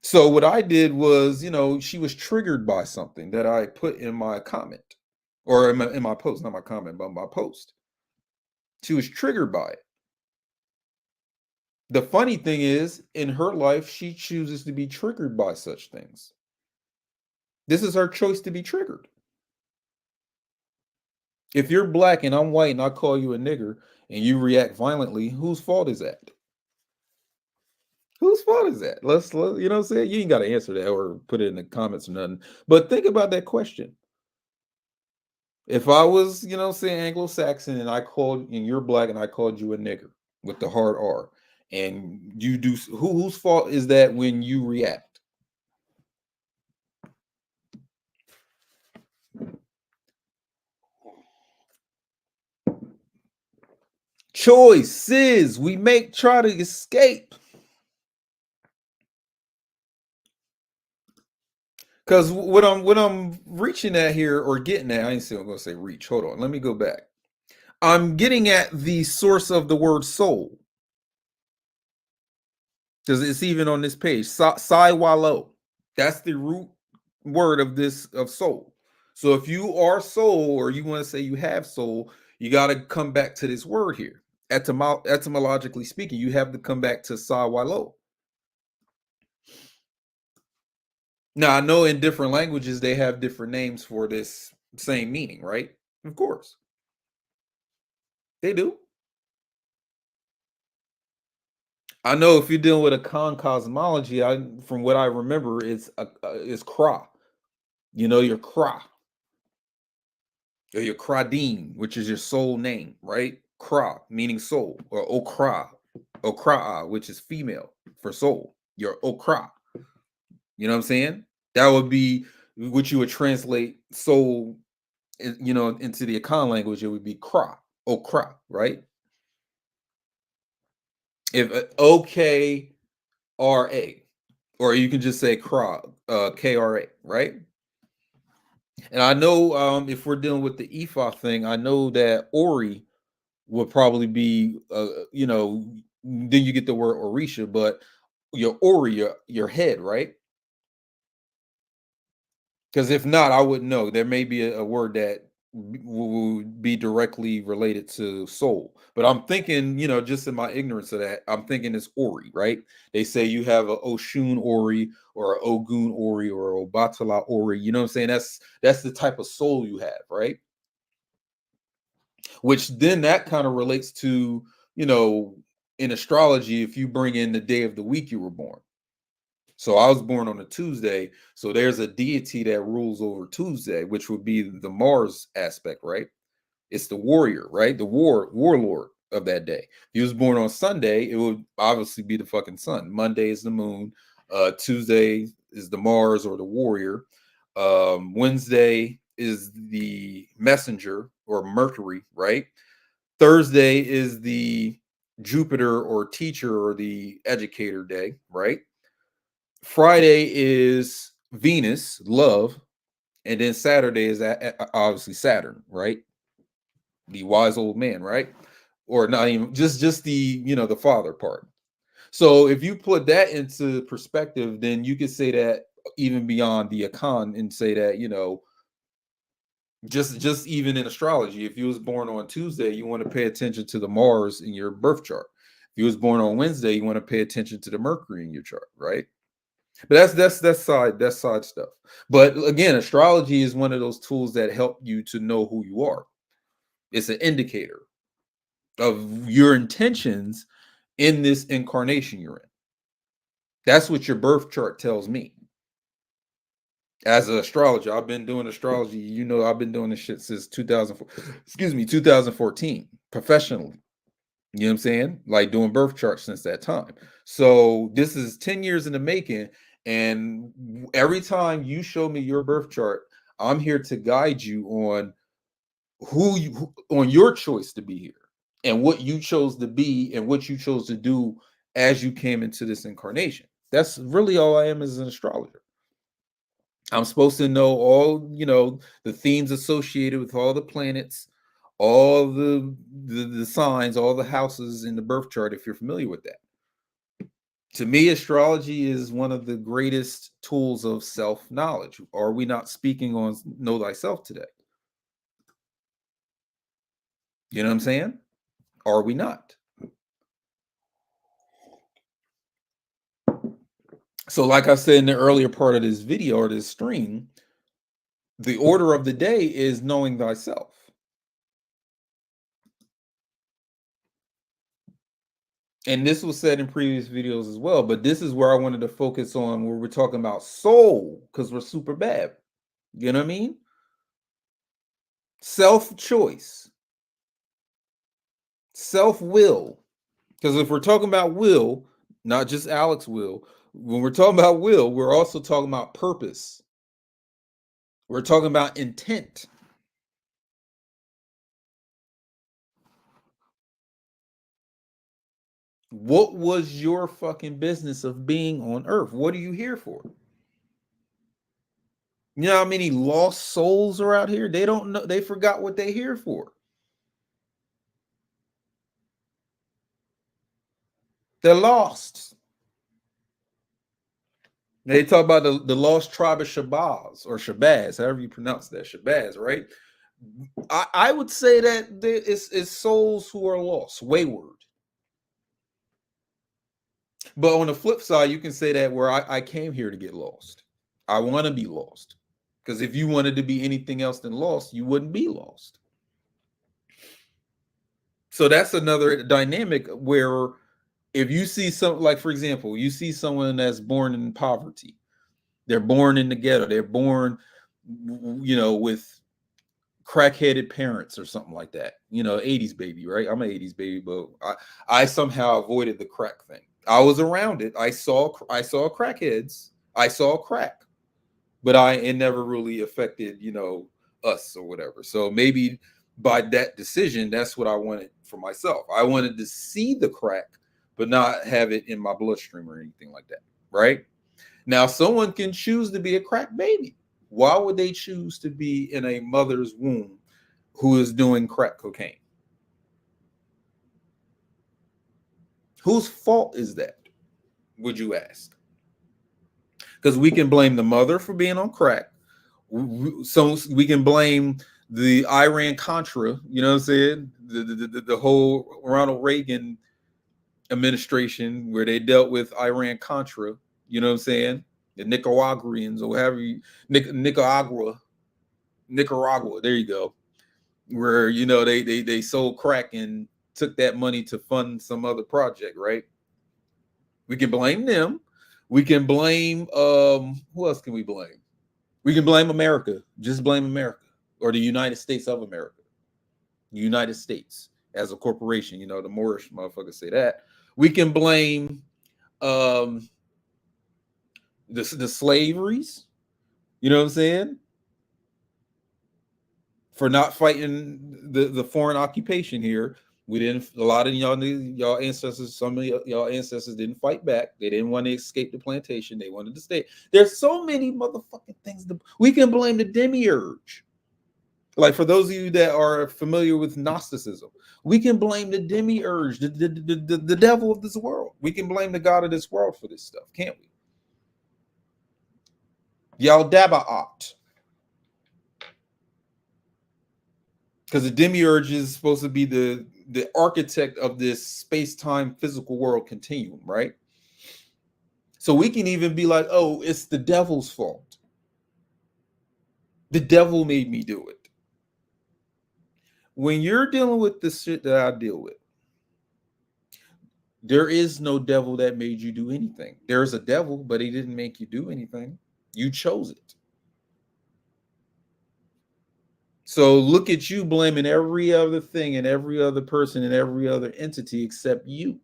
So what I did was, she was triggered by something that I put in my comment or in my post, not my comment, but my post. She was triggered by it. The funny thing is, in her life, she chooses to be triggered by such things. This is her choice to be triggered. If you're black and I'm white and I call you a nigger and you react violently, whose fault is that? Whose fault is that? You know what I'm saying? You ain't got to answer that or put it in the comments or nothing. But think about that question. If I was, saying Anglo-Saxon and I called and you're black and I called you a nigger with the hard R, and you do whose fault is that when you react? Choices we make try to escape. Because what I'm reaching at here or getting at, I ain't still gonna say reach. Hold on, let me go back. I'm getting at the source of the word soul. Because it's even on this page. Sai Walo. That's the root word of soul. So if you are soul, or you want to say you have soul, you got to come back to this word here. Etymologically speaking, you have to come back to Sa Walo. Now I know in different languages they have different names for this same meaning, right? Of course, they do. I know if you're dealing with a cosmology, from what I remember, it's Kra. Your Kra. Or your Kradim, which is your soul name, right? Kra, meaning soul, or Okra, which is female for soul. Your Okra. You know what I'm saying? That would be what you would translate soul, into the Akan language. It would be Kra, Okra, right? If OKRA, or you can just say Kra, KRA, right? And I know if we're dealing with the Ifa thing, I know that Ori would probably be, then you get the word Orisha, but your Ori, your head, right? Because if not, I wouldn't know. There may be a word that would be directly related to soul. But I'm thinking, just in my ignorance of that, I'm thinking it's Ori, right? They say you have a Oshun Ori or a Ogun Ori or a Obatala Ori. You know what I'm saying? That's the type of soul you have, right? Which then that kind of relates to, in astrology, if you bring in the day of the week you were born. So I was born on a Tuesday. So there's a deity that rules over Tuesday, which would be the Mars aspect, right? It's the warrior, right? The warlord of that day. If he was born on Sunday, it would obviously be the fucking sun. Monday is the moon. Tuesday is the Mars or the warrior. Wednesday is the messenger or Mercury, right? Thursday is the Jupiter or teacher or the educator day, right? Friday is Venus, love, and then Saturday is obviously Saturn, right? The wise old man, right? Or not even just the the father part. So if you put that into perspective, then you could say that even beyond the Akan and say that just even in astrology, if you was born on Tuesday, you want to pay attention to the Mars in your birth chart. If you was born on Wednesday, you want to pay attention to the Mercury in your chart, right? But that's side stuff. But again, astrology is one of those tools that help you to know who you are. It's an indicator of your intentions in this incarnation you're in. That's what your birth chart tells me. As an astrologer, I've been doing astrology. I've been doing this shit since 2004. Excuse me, 2014, professionally. You know what I'm saying? Like doing birth charts since that time. So this is 10 years in the making. And every time you show me your birth chart, I'm here to guide you on on your choice to be here and what you chose to be and what you chose to do as you came into this incarnation. That's really all I am as an astrologer. I'm supposed to know all, the themes associated with all the planets, all the signs, all the houses in the birth chart, if you're familiar with that. To me, astrology is one of the greatest tools of self-knowledge. Are we not speaking on know thyself today? You know what I'm saying? Are we not? So, like I said in the earlier part of this video or this stream, the order of the day is knowing thyself. And this was said in previous videos as well, but this is where I wanted to focus on where we're talking about soul, because we're super bad. You know what I mean? self-choice, self-will. Because if we're talking about will, not just Alex will, when we're talking about will, we're also talking about purpose. We're talking about intent. What was your fucking business of being on earth? What are you here for? You know how many lost souls are out here? They don't know, they forgot what they're here for. They're lost. They talk about the lost tribe of Shabazz or Shabazz, however you pronounce that, Shabazz, right? I would say that it's souls who are lost, wayward. But on the flip side, you can say that where I came here to get lost. I want to be lost. Because if you wanted to be anything else than lost, you wouldn't be lost. So that's another dynamic where if you see some, like for example, you see someone that's born in poverty, they're born in the ghetto, they're born, with crackheaded parents or something like that. 80s baby, right? I'm an 80s baby, but I somehow avoided the crack thing. I was around it. I saw crackheads. I saw crack, but it never really affected, us or whatever. So maybe by that decision, that's what I wanted for myself. I wanted to see the crack, but not have it in my bloodstream or anything like that. Right? Now, someone can choose to be a crack baby. Why would they choose to be in a mother's womb who is doing crack cocaine? Whose fault is that, would you ask? Because we can blame the mother for being on crack. So we can blame the Iran Contra, you know what I'm saying? The whole Ronald Reagan administration where they dealt with Iran Contra, you know what I'm saying? The Nicaraguans or whatever, Nicaragua, there you go. Where, they sold crack and took that money to fund some other project, right? We can blame them. We can blame who else can we blame? We can blame America. Just blame America or the United States of America. The United States as a corporation, the Moorish motherfuckers say that. We can blame um the slaveries, you know what I'm saying? For not fighting the foreign occupation here. We didn't. A lot of y'all ancestors, some of y'all ancestors didn't fight back. They didn't want to escape the plantation. They wanted to stay. There's so many motherfucking things. We can blame the demiurge. Like for those of you that are familiar with Gnosticism, we can blame the demiurge, the devil of this world. We can blame the god of this world for this stuff, can't we? Yaldabaoth. Because the demiurge is supposed to be the architect of this space-time physical world continuum, right? So we can even be like, oh, it's the devil's fault. The devil made me do it. When you're dealing with the shit that I deal with, there is no devil that made you do anything. There's a devil, but he didn't make you do anything. You chose it. So look at you blaming every other thing and every other person and every other entity except you.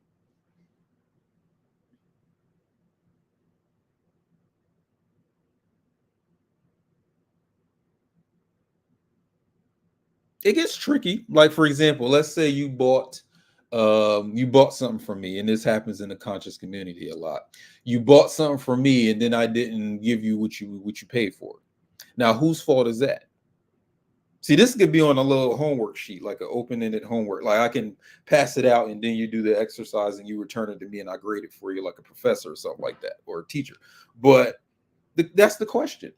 It gets tricky. Like for example, let's say you bought something from me, and this happens in the conscious community a lot. You bought something from me, and then I didn't give you what you paid for. Now, whose fault is that? See, this could be on a little homework sheet, like an open-ended homework. Like I can pass it out, and then you do the exercise, and you return it to me, and I grade it for you, like a professor or something like that, or a teacher. But that's the question: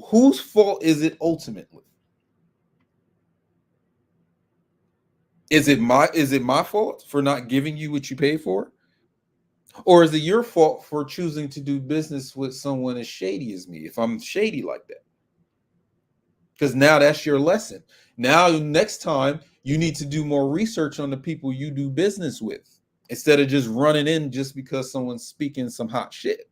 whose fault is it ultimately? Is it my fault for not giving you what you paid for? Or is it your fault for choosing to do business with someone as shady as me, if I'm shady like that? Because now that's your lesson. Now, next time, you need to do more research on the people you do business with instead of just running in just because someone's speaking some hot shit.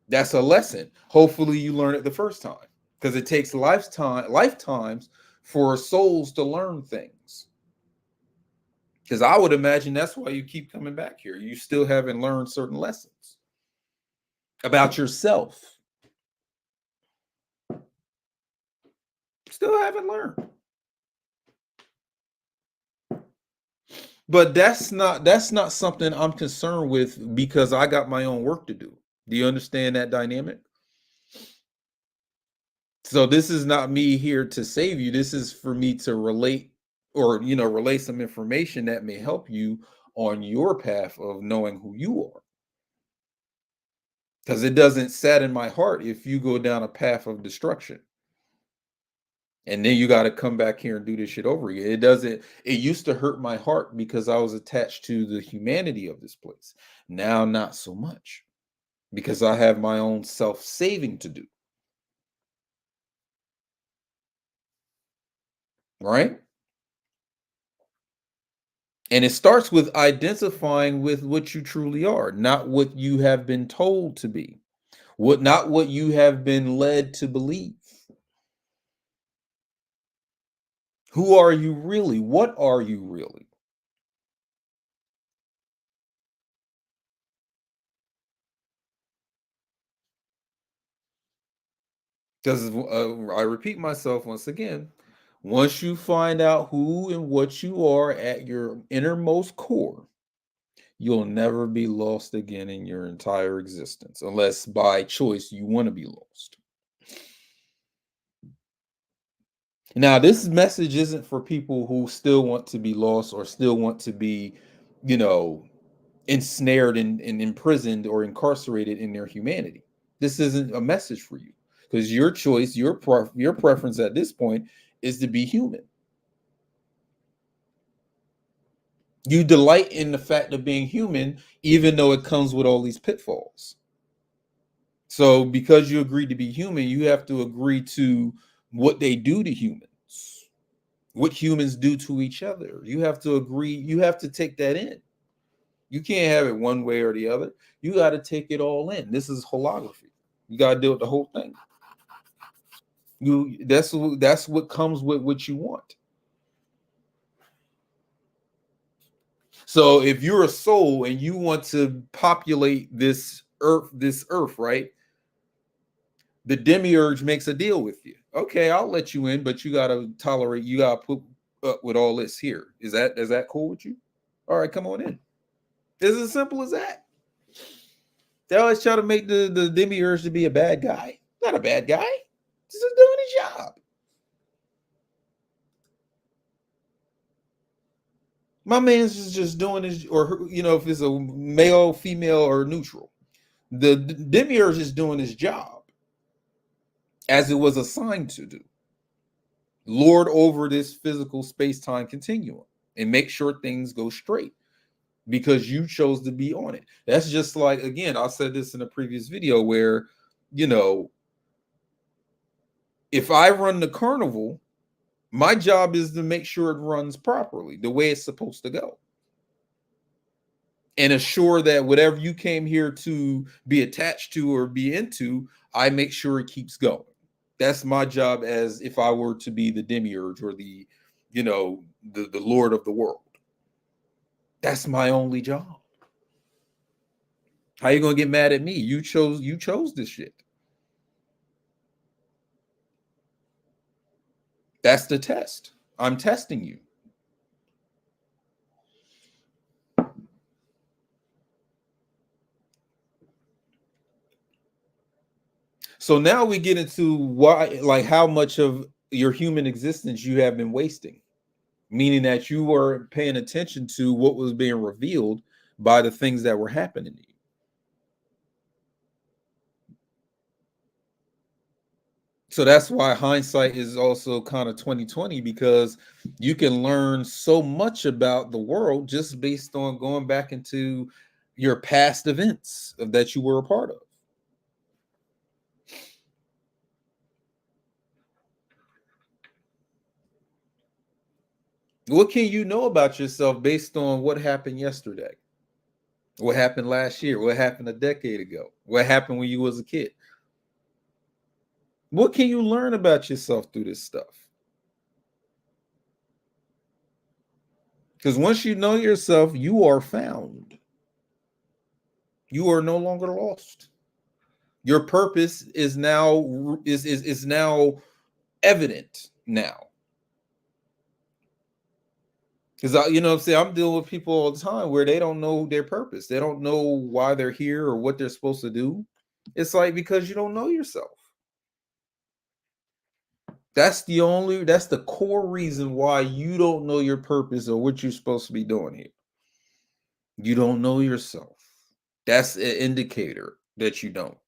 That's a lesson. Hopefully you learn it the first time, because it takes lifetimes for souls to learn things. Because I would imagine that's why you keep coming back here. You still haven't learned certain lessons about yourself. Still haven't learned. But that's not something I'm concerned with, because I got my own work to do. Do you understand that dynamic? So this is not me here to save you. This is for me to relate, or relay some information that may help you on your path of knowing who you are. Because it doesn't sadden my heart if you go down a path of destruction. And then you got to come back here and do this shit over again. It used to hurt my heart because I was attached to the humanity of this place. Now, not so much, because I have my own self-saving to do. Right? And it starts with identifying with what you truly are, not what you have been told to be, not what you have been led to believe. Who are you really? What are you really? Because I repeat myself once again, once you find out who and what you are at your innermost core, you'll never be lost again in your entire existence, unless by choice you want to be lost. Now, this message isn't for people who still want to be lost or still want to be, you know, ensnared and imprisoned or incarcerated in their humanity. This isn't a message for you, because your choice, your preference at this point is to be human. You delight in the fact of being human, even though it comes with all these pitfalls. So, because you agree to be human, you have to agree to what they do to humans, what humans do to each other. You have to agree, you have to take that in. You can't have it one way or the other. You got to take it all in. This is holography. You got to deal with the whole thing. That's what comes with what you want. So if you're a soul and you want to populate this earth, right? The demiurge makes a deal with you. Okay, I'll let you in, but you gotta tolerate. You gotta put up with all this here. Is that cool with you? All right, come on in. It's as simple as that. They always try to make the demiurge to be a bad guy. Not a bad guy. He's just doing his job. My man's just doing his, or if it's a male, female, or neutral. The demiurge is doing his job as it was assigned to do. Lord over this physical space-time continuum and make sure things go straight, because you chose to be on it. That's just like, again, I said this in a previous video where, you know, if I run the carnival, my job is to make sure it runs properly, the way it's supposed to go, and assure that whatever you came here to be attached to or be into, I make sure it keeps going. That's my job, as if I were to be the demiurge or the lord of the world. That's my only job. How you gonna get mad at me? You chose this shit. That's the test. I'm testing you. So now we get into why, like, how much of your human existence you have been wasting, meaning that you were paying attention to what was being revealed by the things that were happening to you. So that's why hindsight is also kind of 2020, because you can learn so much about the world just based on going back into your past events that you were a part of. What can you know about yourself based on what happened yesterday? What happened last year? What happened a decade ago? What happened when you was a kid? What can you learn about yourself through this stuff? Because once you know yourself, you are found. You are no longer lost. Your purpose is now is now evident now. Because I'm dealing with people all the time where they don't know their purpose. They don't know why they're here or what they're supposed to do. It's like because you don't know yourself. That's the core reason why you don't know your purpose or what you're supposed to be doing here. You don't know yourself. That's an indicator that you don't.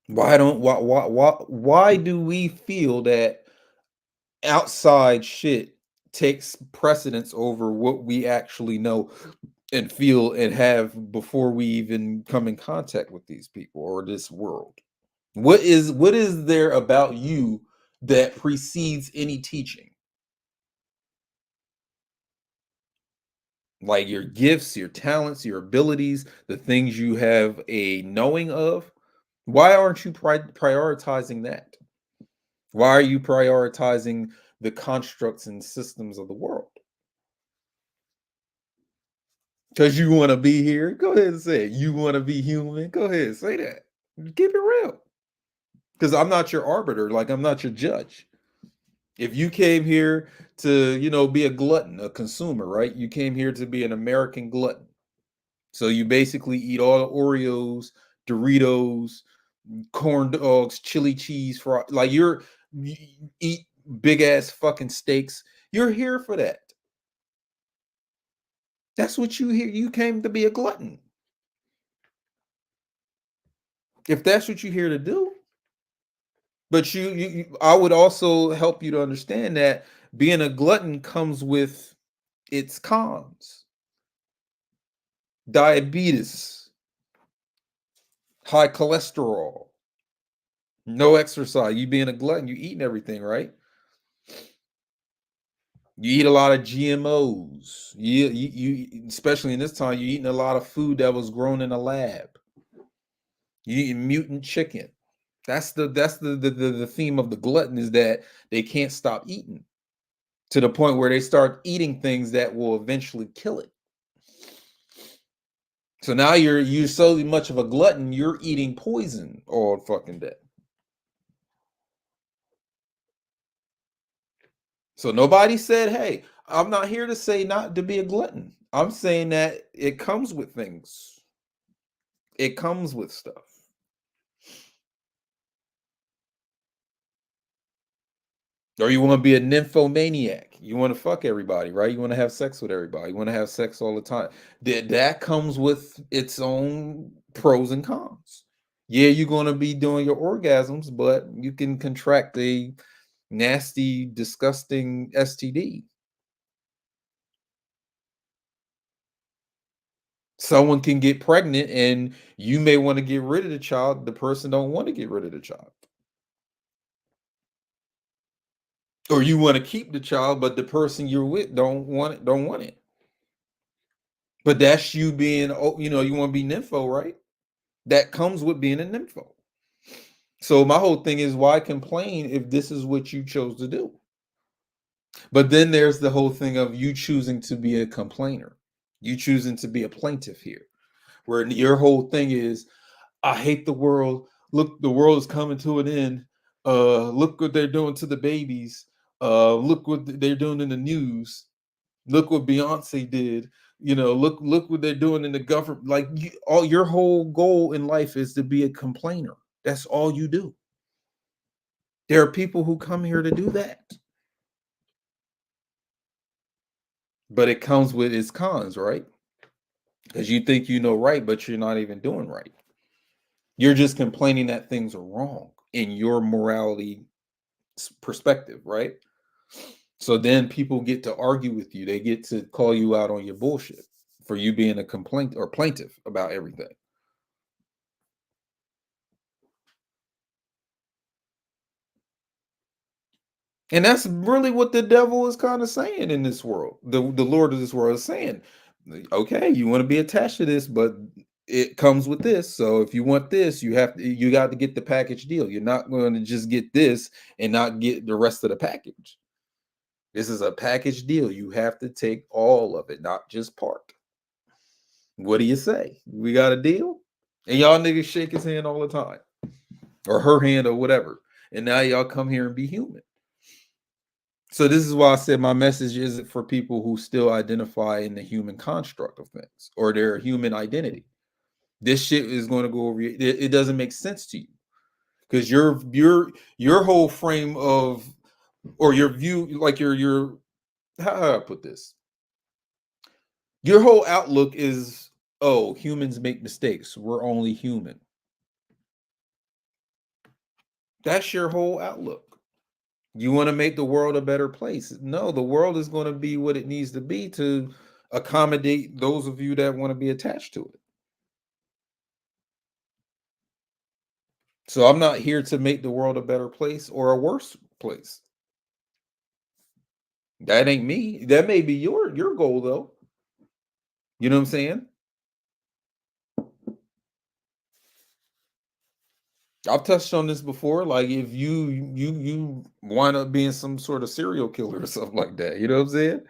Why do we feel that outside shit takes precedence over what we actually know and feel and have before we even come in contact with these people or this world? What is there about you that precedes any teaching? Like your gifts, your talents, your abilities, the things you have a knowing of. Why aren't you prioritizing that? Why are you prioritizing the constructs and systems of the world? Because you want to be here. Go ahead and say it. You want to be human. Go ahead, say that. Keep it real. Because I'm not your arbiter. Like I'm not your judge. If you came here to, be a glutton, a consumer, right? You came here to be an American glutton. So you basically eat all the Oreos, Doritos, corn dogs, chili cheese, like you eat big ass fucking steaks. You're here for that. That's what you here. You came to be a glutton. If that's what you're here to do, but I would also help you to understand that being a glutton comes with its cons. Diabetes, high cholesterol, no exercise. You being a glutton, you eating everything, right? You eat a lot of GMOs. You especially in this time, you're eating a lot of food that was grown in a lab. You eating mutant chicken. That's the theme of the glutton is that they can't stop eating to the point where they start eating things that will eventually kill it. So now you're so much of a glutton, you're eating poison all fucking day. So nobody said, "Hey, I'm not here to say not to be a glutton." I'm saying that it comes with things. It comes with stuff. Or you want to be a nymphomaniac. You want to fuck everybody, right? You want to have sex with everybody. You want to have sex all the time. That comes with its own pros and cons. Yeah, you're going to be doing your orgasms, but you can contract a nasty, disgusting STD. Someone can get pregnant and you may want to get rid of the child. The person don't want to get rid of the child. Or you want to keep the child, but the person you're with don't want it. But that's you being, you want to be nympho, right? That comes with being a nympho. So my whole thing is why complain if this is what you chose to do? But then there's the whole thing of you choosing to be a complainer. You choosing to be a plaintiff here, where your whole thing is, I hate the world. Look, the world is coming to an end. Look what they're doing to the babies. Look what they're doing in the news. Look what Beyonce did. Look what they're doing in the government. Like all your whole goal in life is to be a complainer. That's all you do. There are people who come here to do that, but it comes with its cons, right? Because you think you know right, but you're not even doing right. You're just complaining that things are wrong in your morality perspective, right? So then people get to argue with you. They get to call you out on your bullshit for you being a complaint or plaintiff about everything. And that's really what the devil is kind of saying in this world. The Lord of this world is saying, okay, you want to be attached to this, but it comes with this. So if you want this, you got to get the package deal. You're not going to just get this and not get the rest of the package. This is a package deal. You have to take all of it, not just part. What do you say? We got a deal? And y'all niggas shake his hand all the time, or her hand, or whatever. And now y'all come here and be human. So this is why I said my message isn't for people who still identify in the human construct of things or their human identity. This shit is going to go over. It doesn't make sense to you because your whole frame of, or your view, like your how do I put this? Your whole outlook is, oh, humans make mistakes. We're only human. That's your whole outlook. You want to make the world a better place. No, the world is going to be what it needs to be to accommodate those of you that want to be attached to it. So I'm not here to make the world a better place or a worse place. That ain't me. That may be your goal though. You know what I'm saying? I've touched on this before. Like if you wind up being some sort of serial killer or something like that, you know what I'm saying?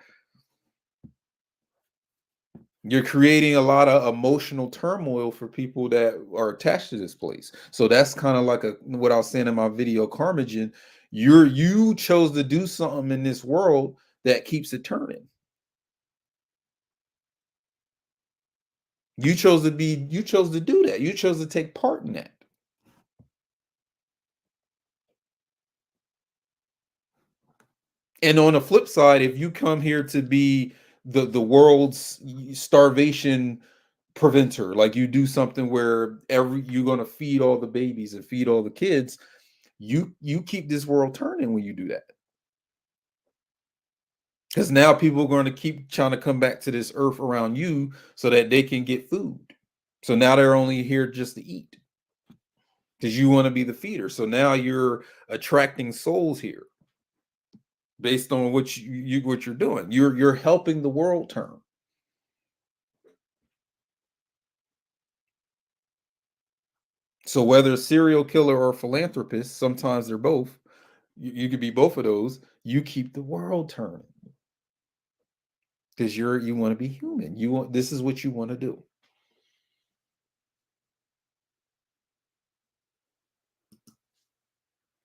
You're creating a lot of emotional turmoil for people that are attached to this place. So that's kind of like what I was saying in my video, Karmagen. You chose to do something in this world that keeps it turning. You chose to do that. You chose to take part in that. And on the flip side, if you come here to be the world's starvation preventer, like you do something where you're going to feed all the babies and feed all the kids, you keep this world turning when you do that. Because now people are going to keep trying to come back to this earth around you so that they can get food. So now they're only here just to eat because you want to be the feeder. So now you're attracting souls here based on what what you're doing. You're helping the world turn. So whether serial killer or philanthropist, sometimes they're both. You could be both of those. You keep the world turning because you want to be human. This is what you want to do.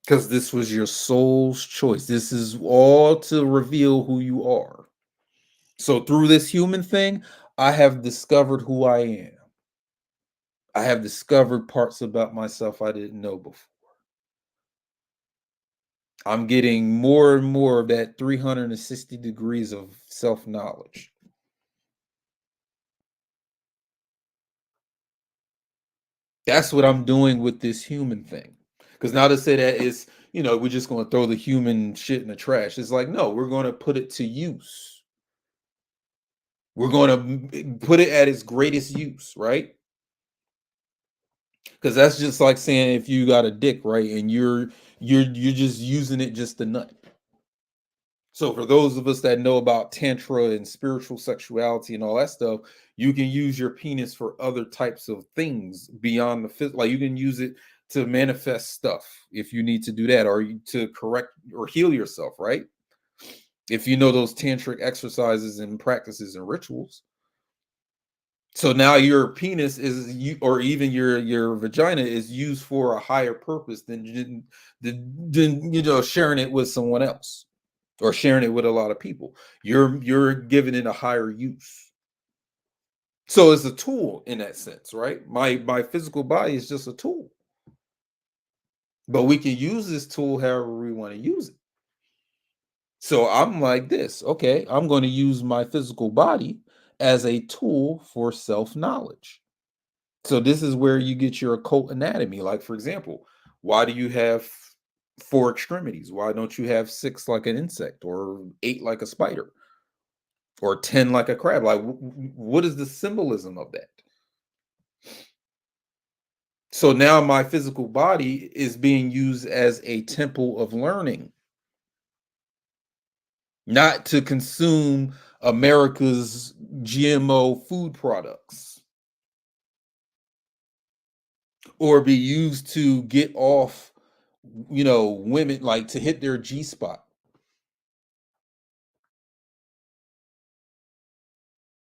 Because this was your soul's choice. This is all to reveal who you are. So through this human thing, I have discovered who I am. I have discovered parts about myself I didn't know before. I'm getting more and more of that 360 degrees of self-knowledge. That's what I'm doing with this human thing. Because now to say that is, we're just going to throw the human shit in the trash. It's like, no, we're going to put it to use. We're going to put it at its greatest use, right? Because that's just like saying if you got a dick, right, and you're just using it just to nut. So for those of us that know about tantra and spiritual sexuality and all that stuff, you can use your penis for other types of things beyond the physical. Like you can use it to manifest stuff if you need to do that, or to correct or heal yourself, right? If you know those tantric exercises and practices and rituals. So now your penis or even your vagina is used for a higher purpose than sharing it with someone else or sharing it with a lot of people. You're giving it a higher use. So it's a tool in that sense, right? My physical body is just a tool, but we can use this tool however we want to use it. So I'm like this, okay, I'm going to use my physical body as a tool for self-knowledge. So this is where you get your occult anatomy. Like, for example, why do you have four extremities? Why don't you have six like an insect, or eight like a spider, or 10 like a crab? Like, what is the symbolism of that? So now my physical body is being used as a temple of learning. not to consume America's GMO food products or be used to get off, women, like to hit their G spot.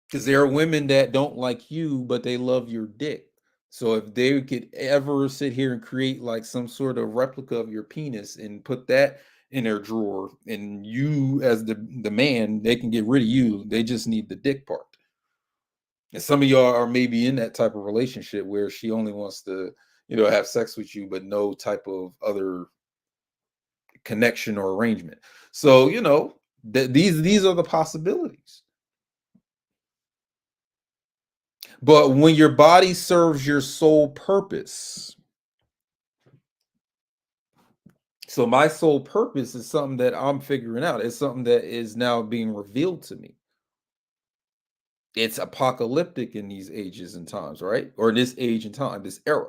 Because there are women that don't like you, but they love your dick. So if they could ever sit here and create like some sort of replica of your penis and put that in their drawer, and you as the man, they can get rid of you. They just need the dick part. And some of y'all are maybe in that type of relationship where she only wants to, have sex with you, but no type of other connection or arrangement. So, these are the possibilities. But when your body serves your sole purpose, so my sole purpose is something that I'm figuring out. It's something that is now being revealed to me. It's apocalyptic in these ages and times, right? Or this age and time, this era.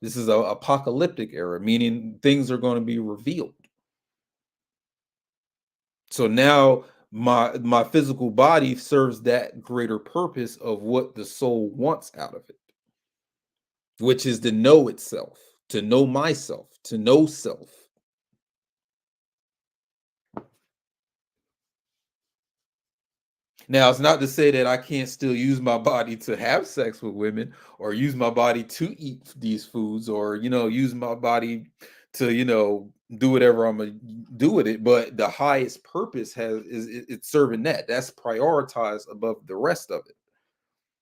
This is a apocalyptic era, meaning things are going to be revealed. So now my physical body serves that greater purpose of what the soul wants out of it, which is to know itself, to know myself, to know self. Now, it's not to say that I can't still use my body to have sex with women or use my body to eat these foods or, use my body to, do whatever I'm going to do with it. But the highest purpose it's serving that. That's prioritized above the rest of it,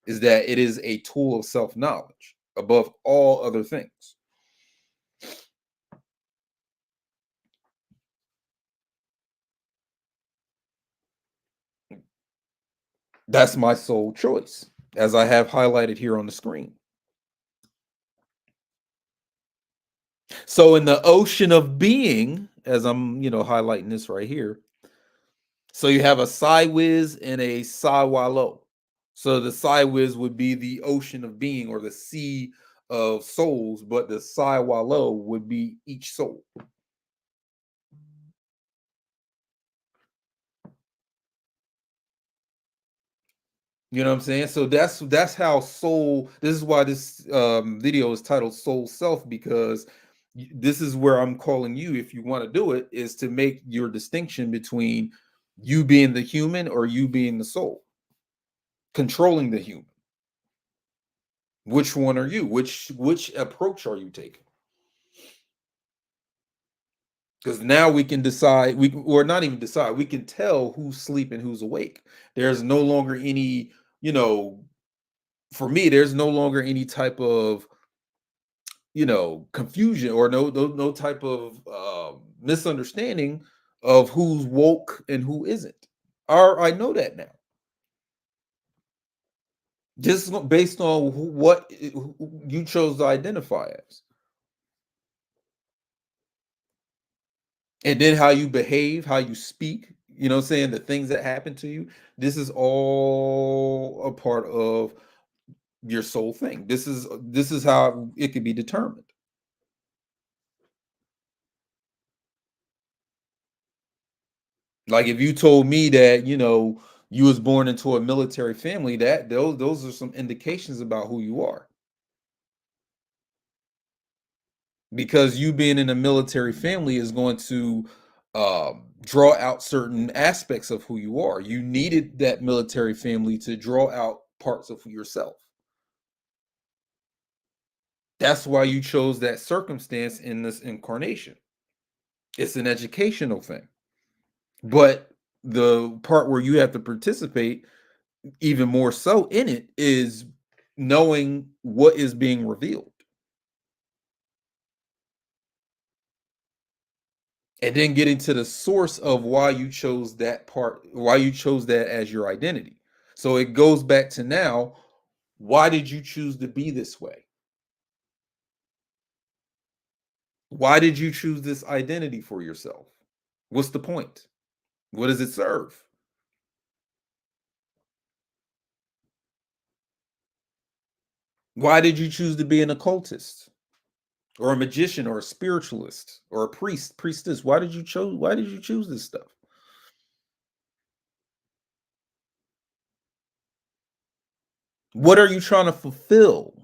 is that it is a tool of self-knowledge above all other things. That's my sole choice, as I have highlighted here on the screen. So in the ocean of being, as I'm, highlighting this right here, so you have a Sidewiz and a Siwalo. So the Sidewiz would be the ocean of being or the sea of souls, but the Siwalo would be each soul. You know what I'm saying? So that's how soul. This is why this video is titled "Soul Self," because this is where I'm calling you, if you want to do it, is to make your distinction between you being the human or you being the soul, controlling the human. Which one are you? Which approach are you taking? Because now we can decide, or not even decide, we can tell who's sleeping, who's awake. There's no longer any, for me, there's no longer any type of confusion or no type of misunderstanding of who's woke and who isn't. Or I know that now, just based on what you chose to identify as, and then how you behave, how you speak. You know what I'm saying? The things that happen to you. This is all a part of your soul thing. This is how it can be determined. Like if you told me that, you was born into a military family, that those are some indications about who you are. Because you being in a military family is going to draw out certain aspects of who you are. You needed that military family to draw out parts of yourself. That's why you chose that circumstance in this incarnation. It's an educational thing. But the part where you have to participate even more so in it is knowing what is being revealed and then getting to the source of why you chose that part, why you chose that as your identity. So it goes back to now, why did you choose to be this way? Why did you choose this identity for yourself? What's the point? What does it serve? Why did you choose to be an occultist or a magician or a spiritualist or a priestess? Why did you choose this stuff? What are you trying to fulfill?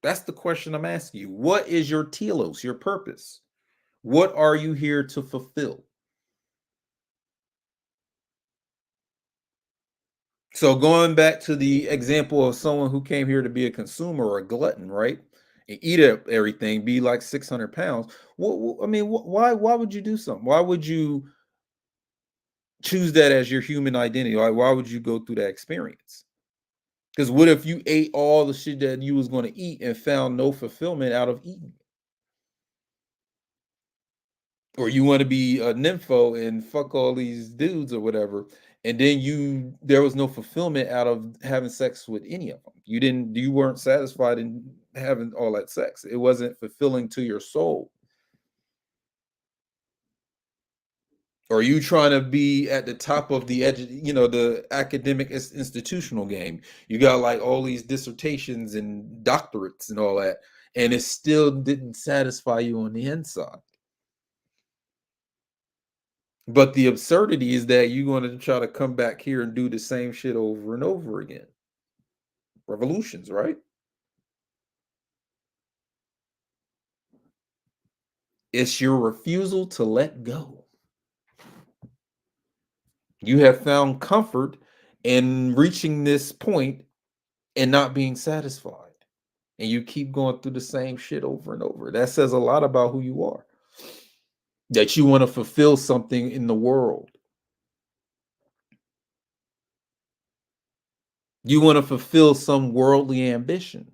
That's the question I'm asking you. What is your telos, your purpose? What are you here to fulfill? So going back to the example of someone who came here to be a consumer or a glutton, right? And eat up everything, be like 600 pounds. I mean, why would you do something? Why would you choose that as your human identity? Why would you go through that experience? Because what if you ate all the shit that you was going to eat and found no fulfillment out of eating? Or you want to be a nympho and fuck all these dudes or whatever, and then there was no fulfillment out of having sex with any of them. You weren't satisfied in having all that sex. It wasn't fulfilling to your soul. Or you trying to be at the top of the edge, the academic institutional game. You got like all these dissertations and doctorates and all that, and it still didn't satisfy you on the inside. But the absurdity is that you're going to try to come back here and do the same shit over and over again. Revolutions, right? It's your refusal to let go. You have found comfort in reaching this point and not being satisfied. And you keep going through the same shit over and over. That says a lot about who you are. That you want to fulfill something in the world. You want to fulfill some worldly ambition.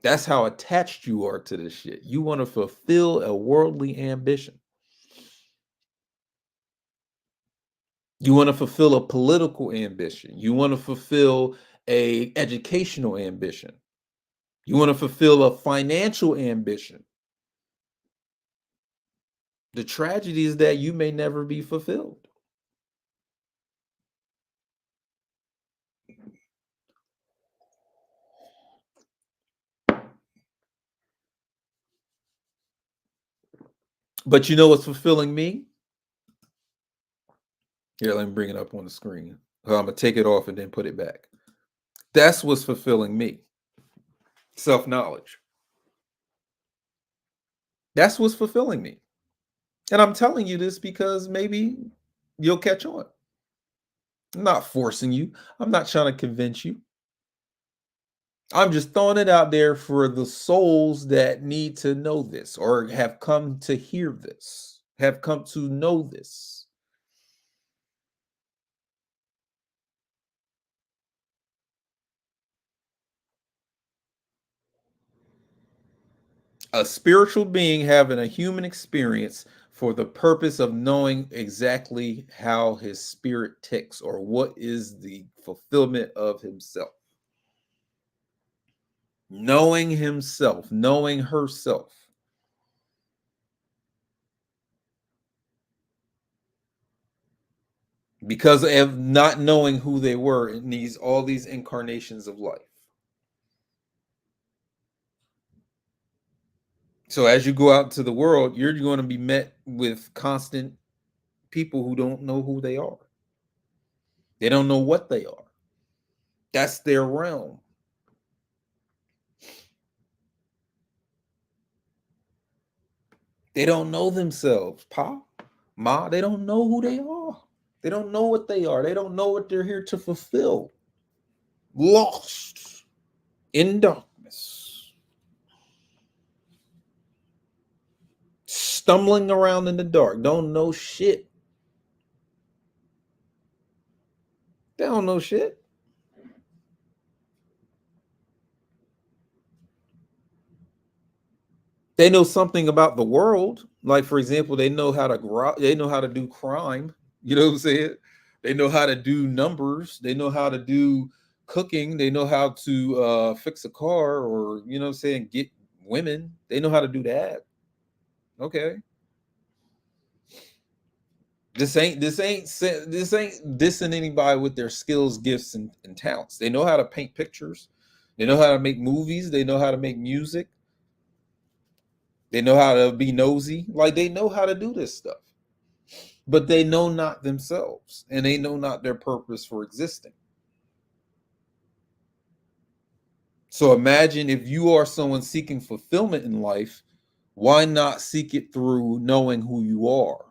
That's how attached you are to this shit. You want to fulfill a worldly ambition. You want to fulfill a political ambition. You want to fulfill a educational ambition. You want to fulfill a financial ambition. The tragedy is that you may never be fulfilled. But you know what's fulfilling me? Here, let me bring it up on the screen. I'm going to take it off and then put it back. That's what's fulfilling me. Self-knowledge. That's what's fulfilling me. And I'm telling you this because maybe you'll catch on. I'm not forcing you. I'm not trying to convince you. I'm just throwing it out there for the souls that need to know this or have come to hear this, have come to know this. A spiritual being having a human experience for the purpose of knowing exactly how his spirit ticks or what is the fulfillment of himself. Knowing himself, knowing herself. Because of not knowing who they were in all these incarnations of life. So as you go out into the world, you're going to be met with constant people who don't know who they are. They don't know what they are. That's their realm. They don't know themselves, Pa, Ma. They don't know who they are. They don't know what they are. They don't know what they're here to fulfill. Lost in darkness. Stumbling around in the dark. Don't know shit. They don't know shit. They know something about the world. Like, for example, they know how to do crime. You know what I'm saying? They know how to do numbers. They know how to do cooking. They know how to fix a car or, you know what I'm saying, get women. They know how to do that. Okay. This ain't dissing anybody with their skills, gifts, and talents. They know how to paint pictures. They know how to make movies. They know how to make music. They know how to be nosy. Like, they know how to do this stuff. But they know not themselves, and they know not their purpose for existing. So imagine if you are someone seeking fulfillment in life, why not seek it through knowing who you are?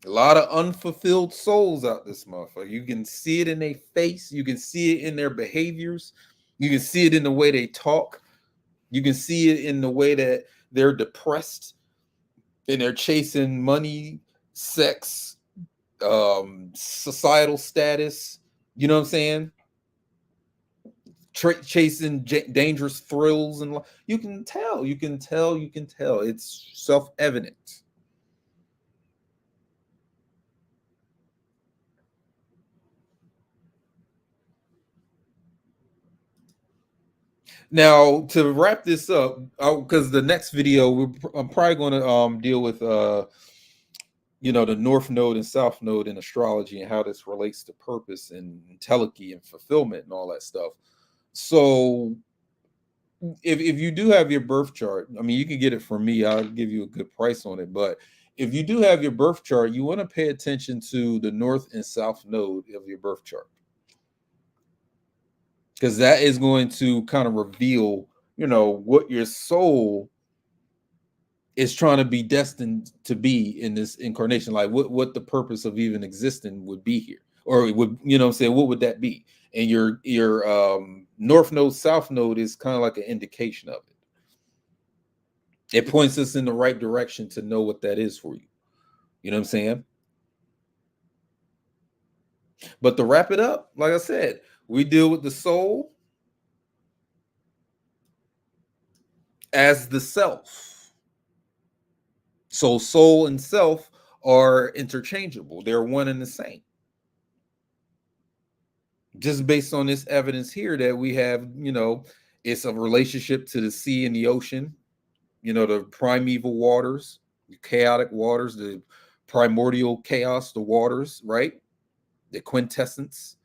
A lot of unfulfilled souls out this motherfucker. You can see it in their face. You can see it in their behaviors. You can see it in the way they talk. You can see it in the way that they're depressed and they're chasing money, sex, societal status. You know what I'm saying? Chasing dangerous thrills, and you can tell. You can tell. You can tell. It's self-evident. Now, to wrap this up, because the next video I'm probably going to deal with the North Node and South Node in astrology and how this relates to purpose and telechy and fulfillment and all that stuff. So if you do have your birth chart, I mean, you can get it from me. I'll give you a good price on it. But if you do have your birth chart, you want to pay attention to the North and South Node of your birth chart, because that is going to kind of reveal, what your soul is trying to be destined to be in this incarnation. Like what the purpose of even existing would be here, or it would, what I'm saying, what would that be? And your North Node, South Node is kind of like an indication of it. It points us in the right direction to know what that is for you. You know what I'm saying? But to wrap it up, like I said, we deal with the soul as the self. So soul and self are interchangeable. They're one and the same. Just based on this evidence here that we have, it's a relationship to the sea and the ocean, the primeval waters, the chaotic waters, the primordial chaos, the waters, right? The quintessence.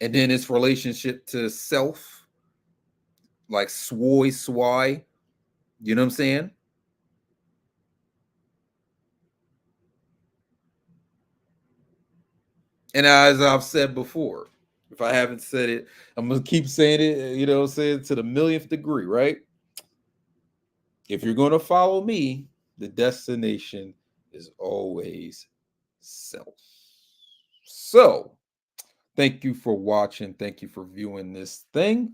And then its relationship to self, like swai, you know what I'm saying? And as I've said before, if I haven't said it, I'm gonna keep saying it, saying to the millionth degree, right? If you're gonna follow me, the destination is always self. So thank you for watching. Thank you for viewing this thing.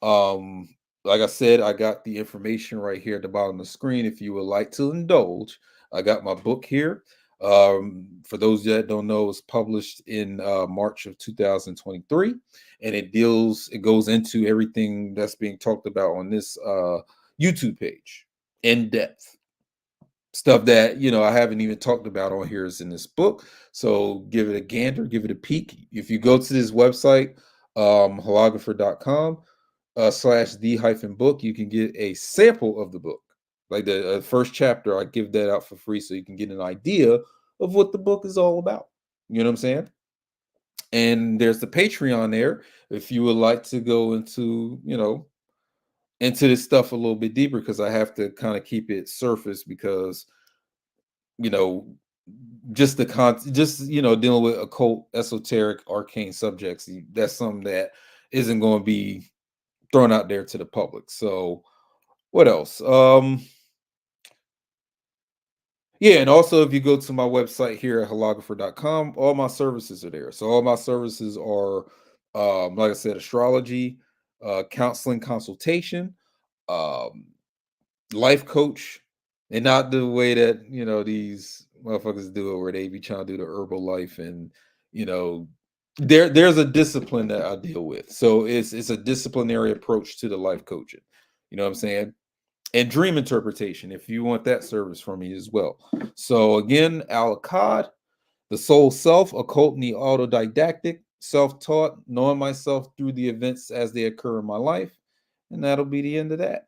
Um, like I said, I got the information right here at the bottom of the screen. If you would like to indulge, I got my book here. For those that don't know, it's published in March of 2023, and it goes into everything that's being talked about on this YouTube page in depth. Stuff that I haven't even talked about on here is in this book. So give it a gander, give it a peek. If you go to this website, holographer.com / the-book, you can get a sample of the book. Like the first chapter, I give that out for free so you can get an idea of what the book is all about. You know what I'm saying? And there's the Patreon there if you would like to go into this stuff a little bit deeper, because I have to kind of keep it surface, because you know just dealing with occult, esoteric, arcane subjects, that's something that isn't going to be thrown out there to the public. So what else? Yeah, and also if you go to my website here at holographer.com, all my services are there. So all my services are like I said, astrology, counseling, consultation, um life coach, and not the way that these motherfuckers do it, where they be trying to do the herbal life, and there's a discipline that I deal with. So it's a disciplinary approach to the life coaching. You know what I'm saying? And dream interpretation, if you want that service from me as well. So again, Al Achad, the soul self, occult and the autodidactic, self-taught, knowing myself through the events as they occur in my life. And that'll be the end of that.